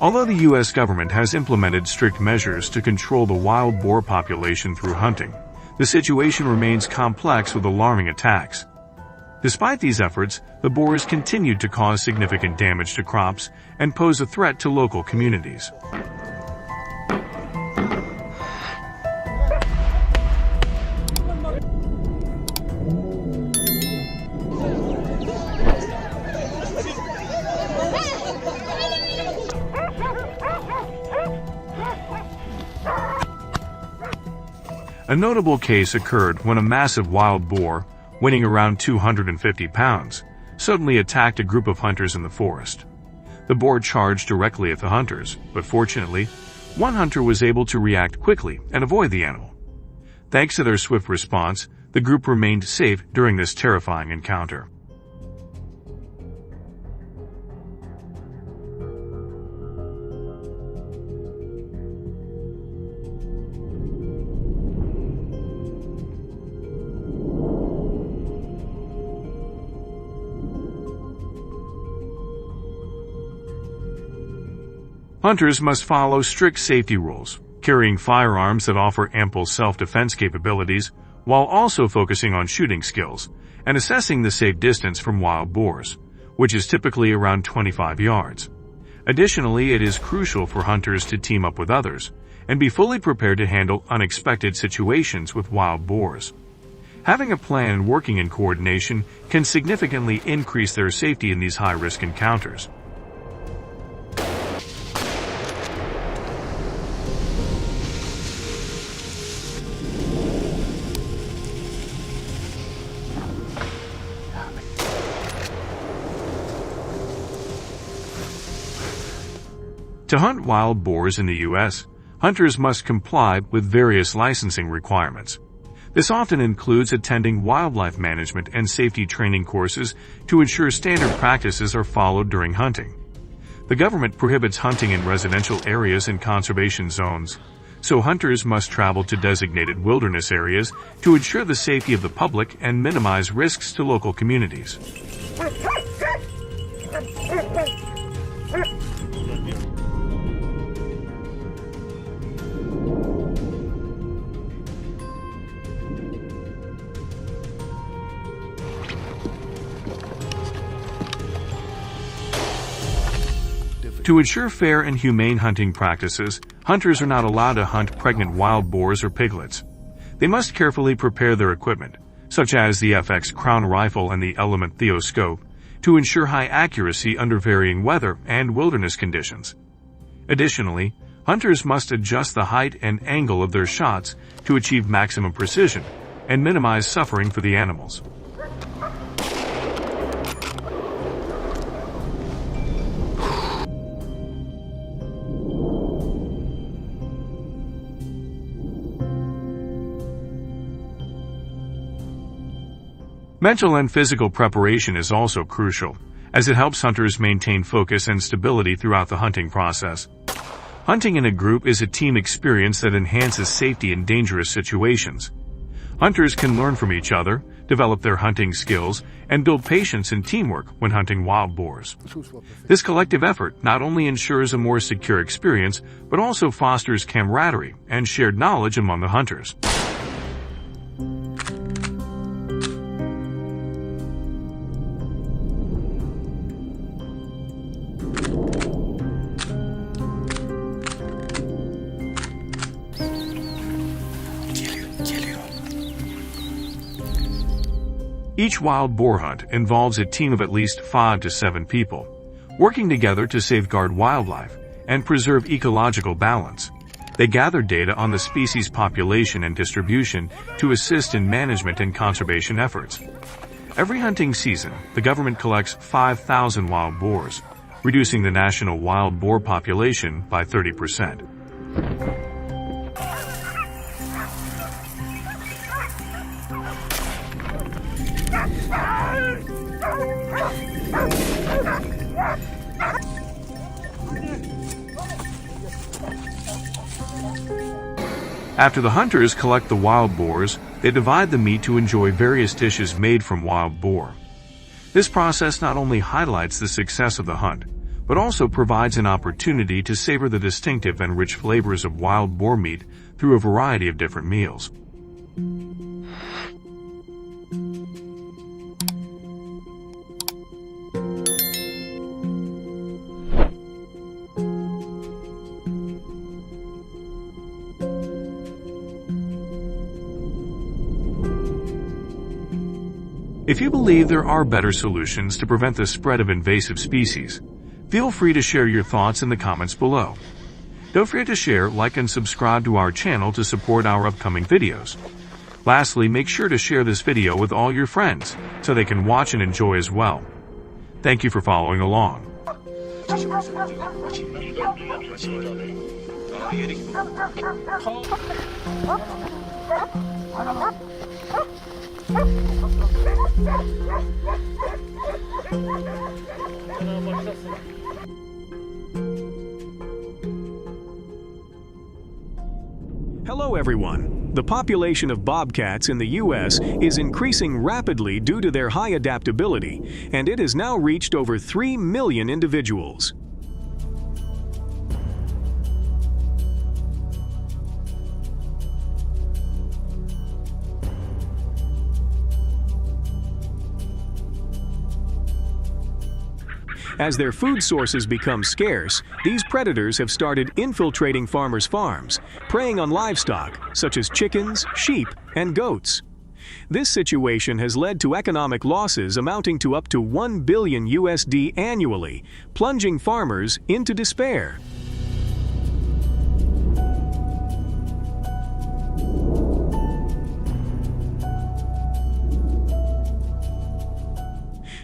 Although the U.S. government has implemented strict measures to control the wild boar population through hunting, the situation remains complex with alarming attacks. Despite these efforts, the boars continued to cause significant damage to crops and pose a threat to local communities. A notable case occurred when a massive wild boar, weighing around 250 pounds, suddenly attacked a group of hunters in the forest. The boar charged directly at the hunters, but fortunately, one hunter was able to react quickly and avoid the animal. Thanks to their swift response, the group remained safe during this terrifying encounter. Hunters must follow strict safety rules, carrying firearms that offer ample self-defense capabilities, while also focusing on shooting skills and assessing the safe distance from wild boars, which is typically around 25 yards. Additionally, it is crucial for hunters to team up with others and be fully prepared to handle unexpected situations with wild boars. Having a plan and working in coordination can significantly increase their safety in these high-risk encounters. To hunt wild boars in the U.S., hunters must comply with various licensing requirements. This often includes attending wildlife management and safety training courses to ensure standard practices are followed during hunting. The government prohibits hunting in residential areas and conservation zones, so hunters must travel to designated wilderness areas to ensure the safety of the public and minimize risks to local communities. To ensure fair and humane hunting practices, hunters are not allowed to hunt pregnant wild boars or piglets. They must carefully prepare their equipment, such as the FX Crown Rifle and the Element Theoscope, to ensure high accuracy under varying weather and wilderness conditions. Additionally, hunters must adjust the height and angle of their shots to achieve maximum precision and minimize suffering for the animals. Mental and physical preparation is also crucial, as it helps hunters maintain focus and stability throughout the hunting process. Hunting in a group is a team experience that enhances safety in dangerous situations. Hunters can learn from each other, develop their hunting skills, and build patience and teamwork when hunting wild boars. This collective effort not only ensures a more secure experience, but also fosters camaraderie and shared knowledge among the hunters. Each wild boar hunt involves a team of at least 5 to 7 people, working together to safeguard wildlife and preserve ecological balance. They gather data on the species population and distribution to assist in management and conservation efforts. Every hunting season, the government collects 5,000 wild boars, reducing the national wild boar population by 30%. After the hunters collect the wild boars, they divide the meat to enjoy various dishes made from wild boar. This process not only highlights the success of the hunt, but also provides an opportunity to savor the distinctive and rich flavors of wild boar meat through a variety of different meals. If you believe there are better solutions to prevent the spread of invasive species, feel free to share your thoughts in the comments below. Don't forget to share, like, and subscribe to our channel to support our upcoming videos. Lastly, make sure to share this video with all your friends so they can watch and enjoy as well. Thank you for following along. Hello everyone. The population of bobcats in the U.S. is increasing rapidly due to their high adaptability, and it has now reached over 3 million individuals. As their food sources become scarce, these predators have started infiltrating farmers' farms, preying on livestock such as chickens, sheep, and goats. This situation has led to economic losses amounting to up to $1 billion USD annually, plunging farmers into despair.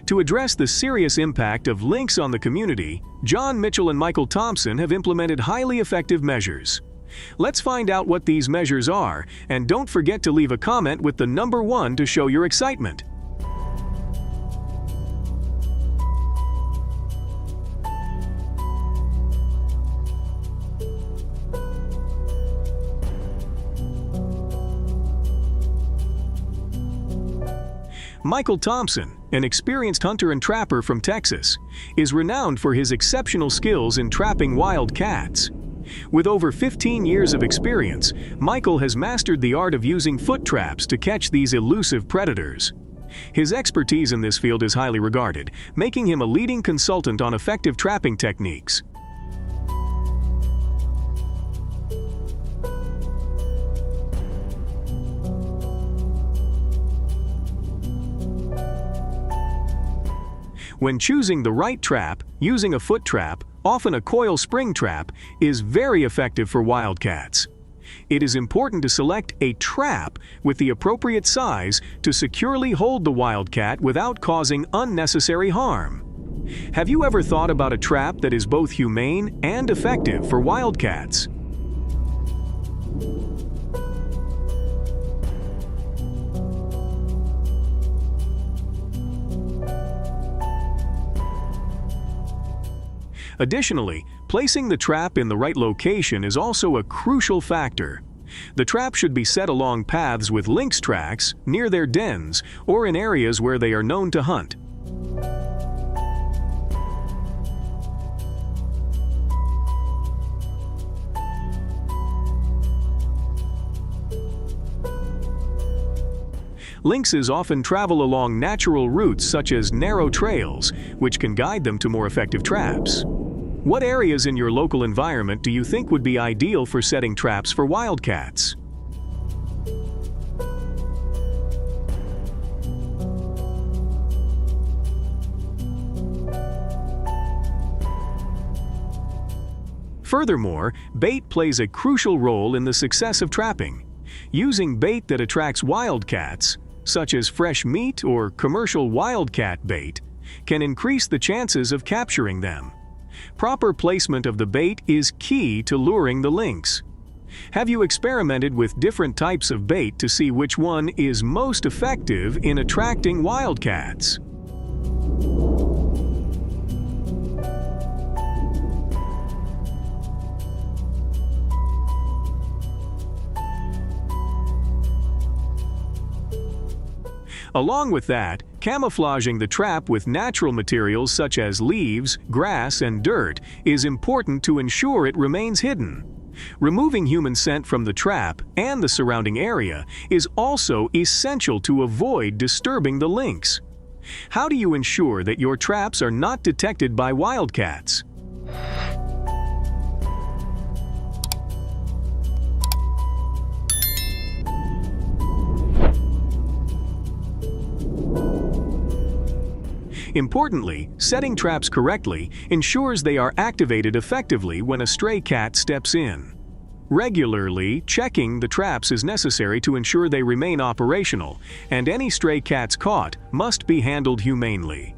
To address the serious impact of lynx on the community, John Mitchell and Michael Thompson have implemented highly effective measures. Let's find out what these measures are, and don't forget to leave a comment with the number 1 to show your excitement. Michael Thompson, an experienced hunter and trapper from Texas, is renowned for his exceptional skills in trapping wild cats. With over 15 years of experience, Michael has mastered the art of using foot traps to catch these elusive predators. His expertise in this field is highly regarded, making him a leading consultant on effective trapping techniques. When choosing the right trap, using a foot trap, often a coil spring trap, is very effective for wildcats. It is important to select a trap with the appropriate size to securely hold the wildcat without causing unnecessary harm. Have you ever thought about a trap that is both humane and effective for wildcats? Additionally, placing the trap in the right location is also a crucial factor. The trap should be set along paths with lynx tracks, near their dens, or in areas where they are known to hunt. Lynxes often travel along natural routes such as narrow trails, which can guide them to more effective traps. What areas in your local environment do you think would be ideal for setting traps for wildcats? Furthermore, bait plays a crucial role in the success of trapping. Using bait that attracts wildcats, such as fresh meat or commercial wildcat bait, can increase the chances of capturing them. Proper placement of the bait is key to luring the lynx. Have you experimented with different types of bait to see which one is most effective in attracting wildcats? Along with that, camouflaging the trap with natural materials such as leaves, grass, and dirt is important to ensure it remains hidden. Removing human scent from the trap and the surrounding area is also essential to avoid disturbing the lynx. How do you ensure that your traps are not detected by wildcats? Importantly, setting traps correctly ensures they are activated effectively when a stray cat steps in. Regularly checking the traps is necessary to ensure they remain operational, and any stray cats caught must be handled humanely.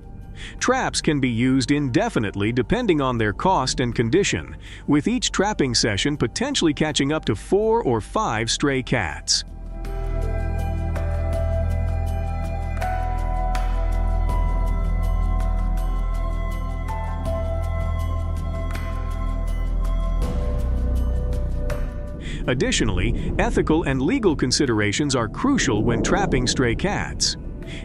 Traps can be used indefinitely depending on their cost and condition, with each trapping session potentially catching up to 4 or 5 stray cats. Additionally, ethical and legal considerations are crucial when trapping stray cats.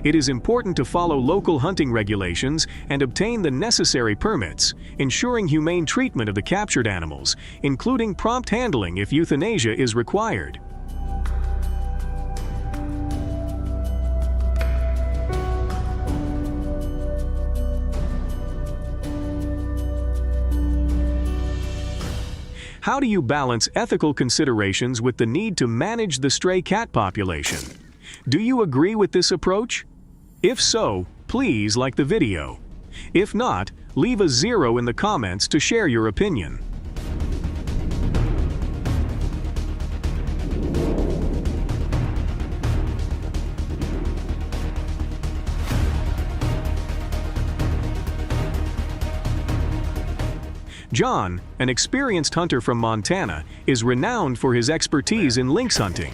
It is important to follow local hunting regulations and obtain the necessary permits, ensuring humane treatment of the captured animals, including prompt handling if euthanasia is required. How do you balance ethical considerations with the need to manage the stray cat population? Do you agree with this approach? If so, please like the video. If not, leave a 0 in the comments to share your opinion. John, an experienced hunter from Montana, is renowned for his expertise in lynx hunting.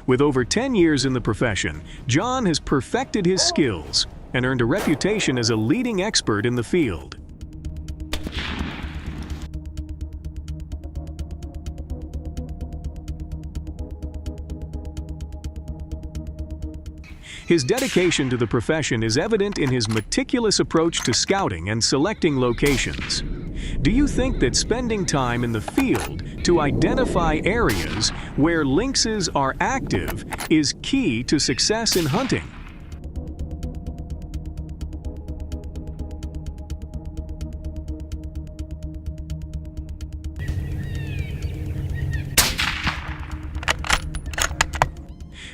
With over 10 years in the profession, John has perfected his skills and earned a reputation as a leading expert in the field. His dedication to the profession is evident in his meticulous approach to scouting and selecting locations. Do you think that spending time in the field to identify areas where lynxes are active is key to success in hunting?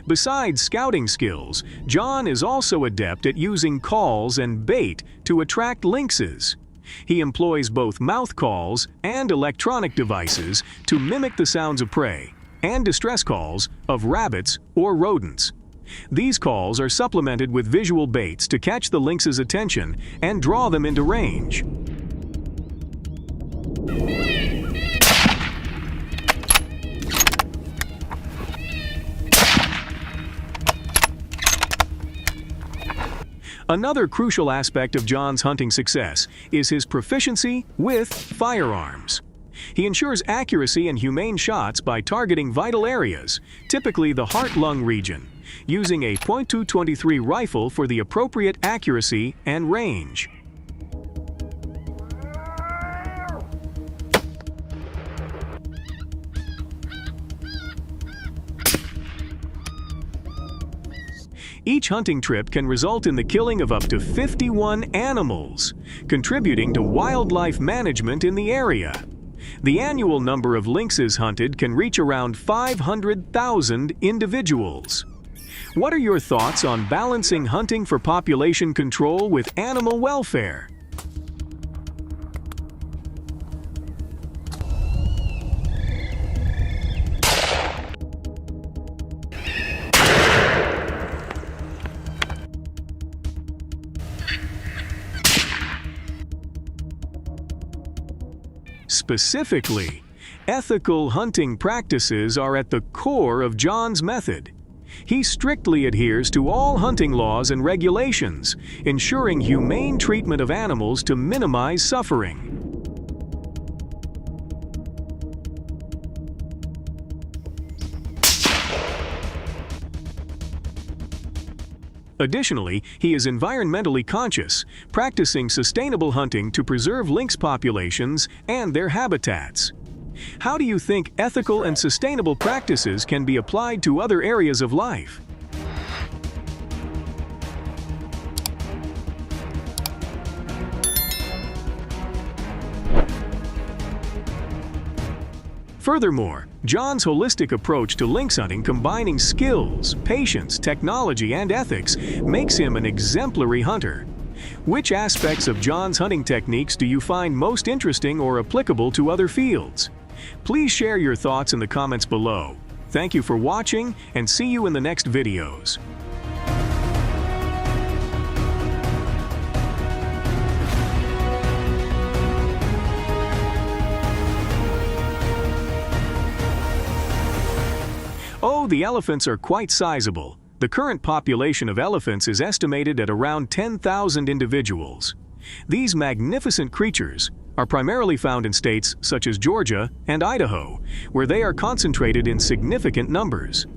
Besides scouting skills, John is also adept at using calls and bait to attract lynxes. He employs both mouth calls and electronic devices to mimic the sounds of prey and distress calls of rabbits or rodents. These calls are supplemented with visual baits to catch the lynx's attention and draw them into range. Another crucial aspect of John's hunting success is his proficiency with firearms. He ensures accuracy and humane shots by targeting vital areas, typically the heart-lung region, using a .223 rifle for the appropriate accuracy and range. Each hunting trip can result in the killing of up to 51 animals, contributing to wildlife management in the area. The annual number of lynxes hunted can reach around 500,000 individuals. What are your thoughts on balancing hunting for population control with animal welfare? Specifically, ethical hunting practices are at the core of John's method. He strictly adheres to all hunting laws and regulations, ensuring humane treatment of animals to minimize suffering. Additionally, he is environmentally conscious, practicing sustainable hunting to preserve lynx populations and their habitats. How do you think ethical and sustainable practices can be applied to other areas of life? Furthermore, John's holistic approach to lynx hunting, combining skills, patience, technology, and ethics, makes him an exemplary hunter. Which aspects of John's hunting techniques do you find most interesting or applicable to other fields? Please share your thoughts in the comments below. Thank you for watching, and see you in the next videos. Oh, the elephants are quite sizable. The current population of elephants is estimated at around 10,000 individuals. These magnificent creatures are primarily found in states such as Georgia and Idaho, where they are concentrated in significant numbers.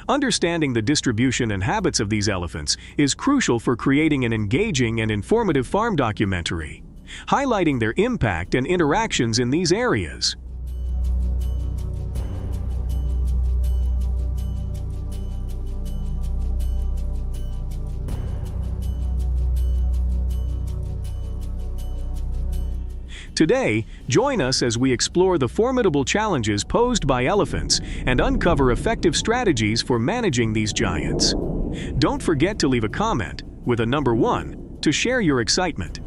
Understanding the distribution and habits of these elephants is crucial for creating an engaging and informative farm documentary, highlighting their impact and interactions in these areas. Today, join us as we explore the formidable challenges posed by elephants and uncover effective strategies for managing these giants. Don't forget to leave a comment with a number 1 to share your excitement.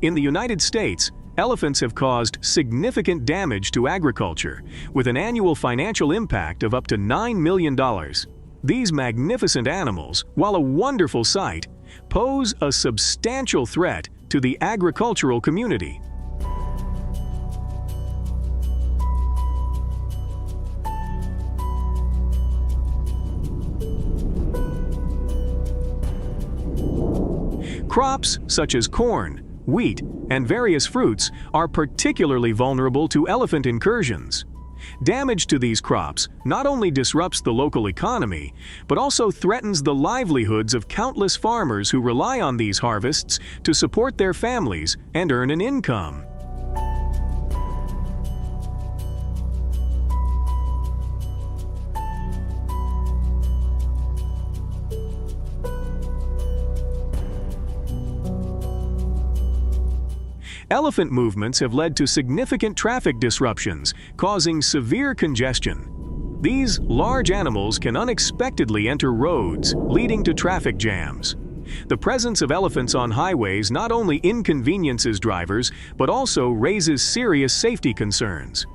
In the United States, elephants have caused significant damage to agriculture, with an annual financial impact of up to $9 million. These magnificent animals, while a wonderful sight, pose a substantial threat to the agricultural community. Crops such as corn, wheat, and various fruits are particularly vulnerable to elephant incursions. Damage to these crops not only disrupts the local economy, but also threatens the livelihoods of countless farmers who rely on these harvests to support their families and earn an income. Elephant movements have led to significant traffic disruptions, causing severe congestion. These large animals can unexpectedly enter roads, leading to traffic jams. The presence of elephants on highways not only inconveniences drivers, but also raises serious safety concerns.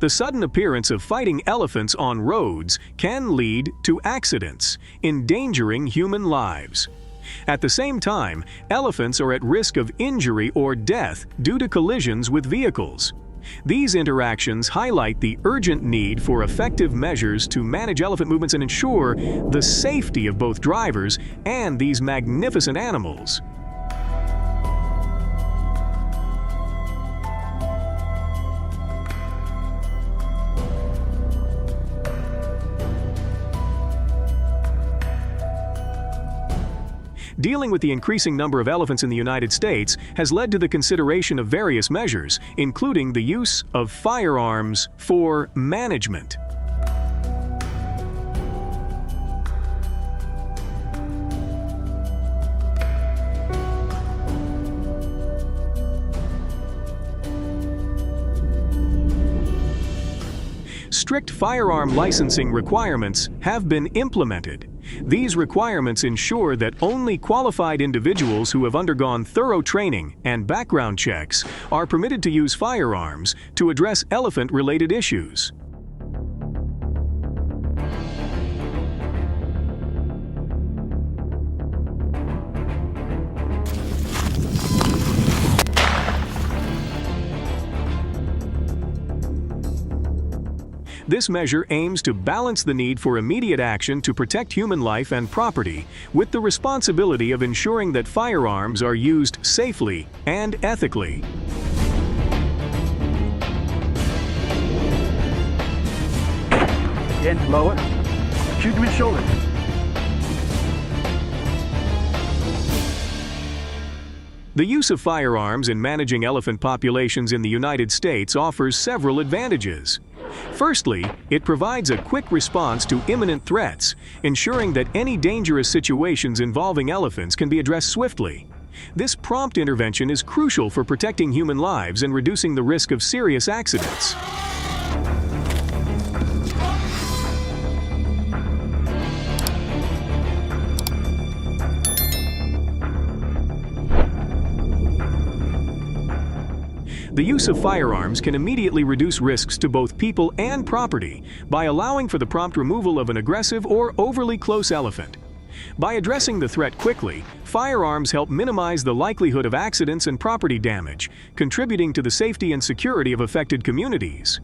The sudden appearance of fighting elephants on roads can lead to accidents, endangering human lives. At the same time, elephants are at risk of injury or death due to collisions with vehicles. These interactions highlight the urgent need for effective measures to manage elephant movements and ensure the safety of both drivers and these magnificent animals. Dealing with the increasing number of elephants in the United States has led to the consideration of various measures, including the use of firearms for management. Strict firearm licensing requirements have been implemented. These requirements ensure that only qualified individuals who have undergone thorough training and background checks are permitted to use firearms to address elephant-related issues. This measure aims to balance the need for immediate action to protect human life and property with the responsibility of ensuring that firearms are used safely and ethically. Again, lower. Shoot him in the shoulder. The use of firearms in managing elephant populations in the United States offers several advantages. Firstly, it provides a quick response to imminent threats, ensuring that any dangerous situations involving elephants can be addressed swiftly. This prompt intervention is crucial for protecting human lives and reducing the risk of serious accidents. The use of firearms can immediately reduce risks to both people and property by allowing for the prompt removal of an aggressive or overly close elephant. By addressing the threat quickly, firearms help minimize the likelihood of accidents and property damage, contributing to the safety and security of affected communities.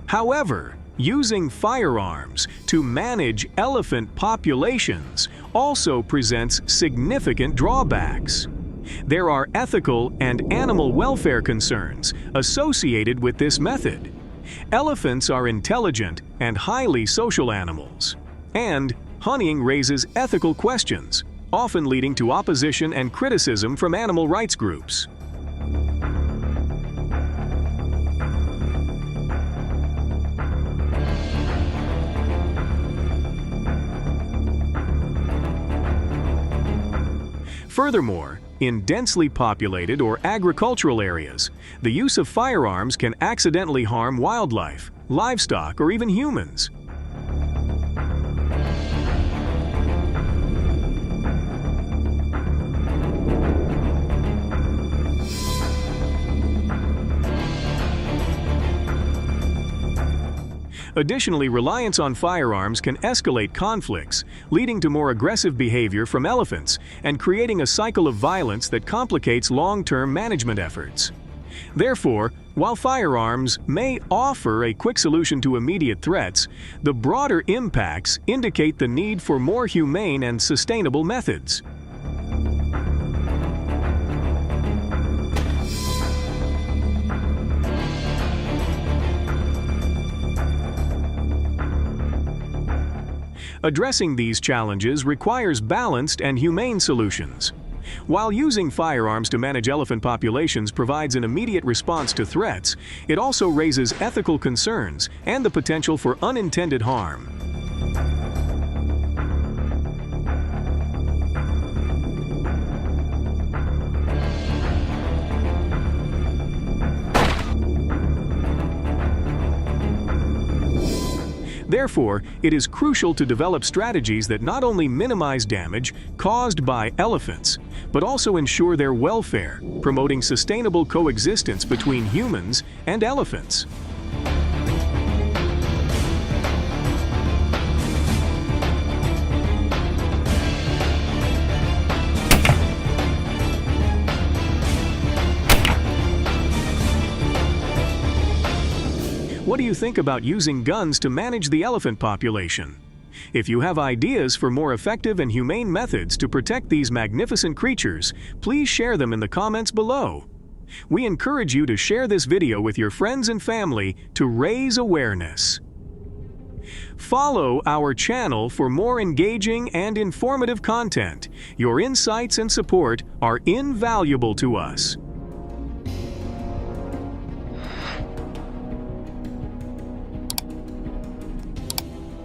However, using firearms to manage elephant populations also presents significant drawbacks. There are ethical and animal welfare concerns associated with this method. Elephants are intelligent and highly social animals, and hunting raises ethical questions, often leading to opposition and criticism from animal rights groups. Furthermore, in densely populated or agricultural areas, the use of firearms can accidentally harm wildlife, livestock, or even humans. Additionally, reliance on firearms can escalate conflicts, leading to more aggressive behavior from elephants and creating a cycle of violence that complicates long-term management efforts. Therefore, while firearms may offer a quick solution to immediate threats, the broader impacts indicate the need for more humane and sustainable methods. Addressing these challenges requires balanced and humane solutions. While using firearms to manage elephant populations provides an immediate response to threats, it also raises ethical concerns and the potential for unintended harm. Therefore, it is crucial to develop strategies that not only minimize damage caused by elephants, but also ensure their welfare, promoting sustainable coexistence between humans and elephants. What do you think about using guns to manage the elephant population? If you have ideas for more effective and humane methods to protect these magnificent creatures, please share them in the comments below. We encourage you to share this video with your friends and family to raise awareness. Follow our channel for more engaging and informative content. Your insights and support are invaluable to us.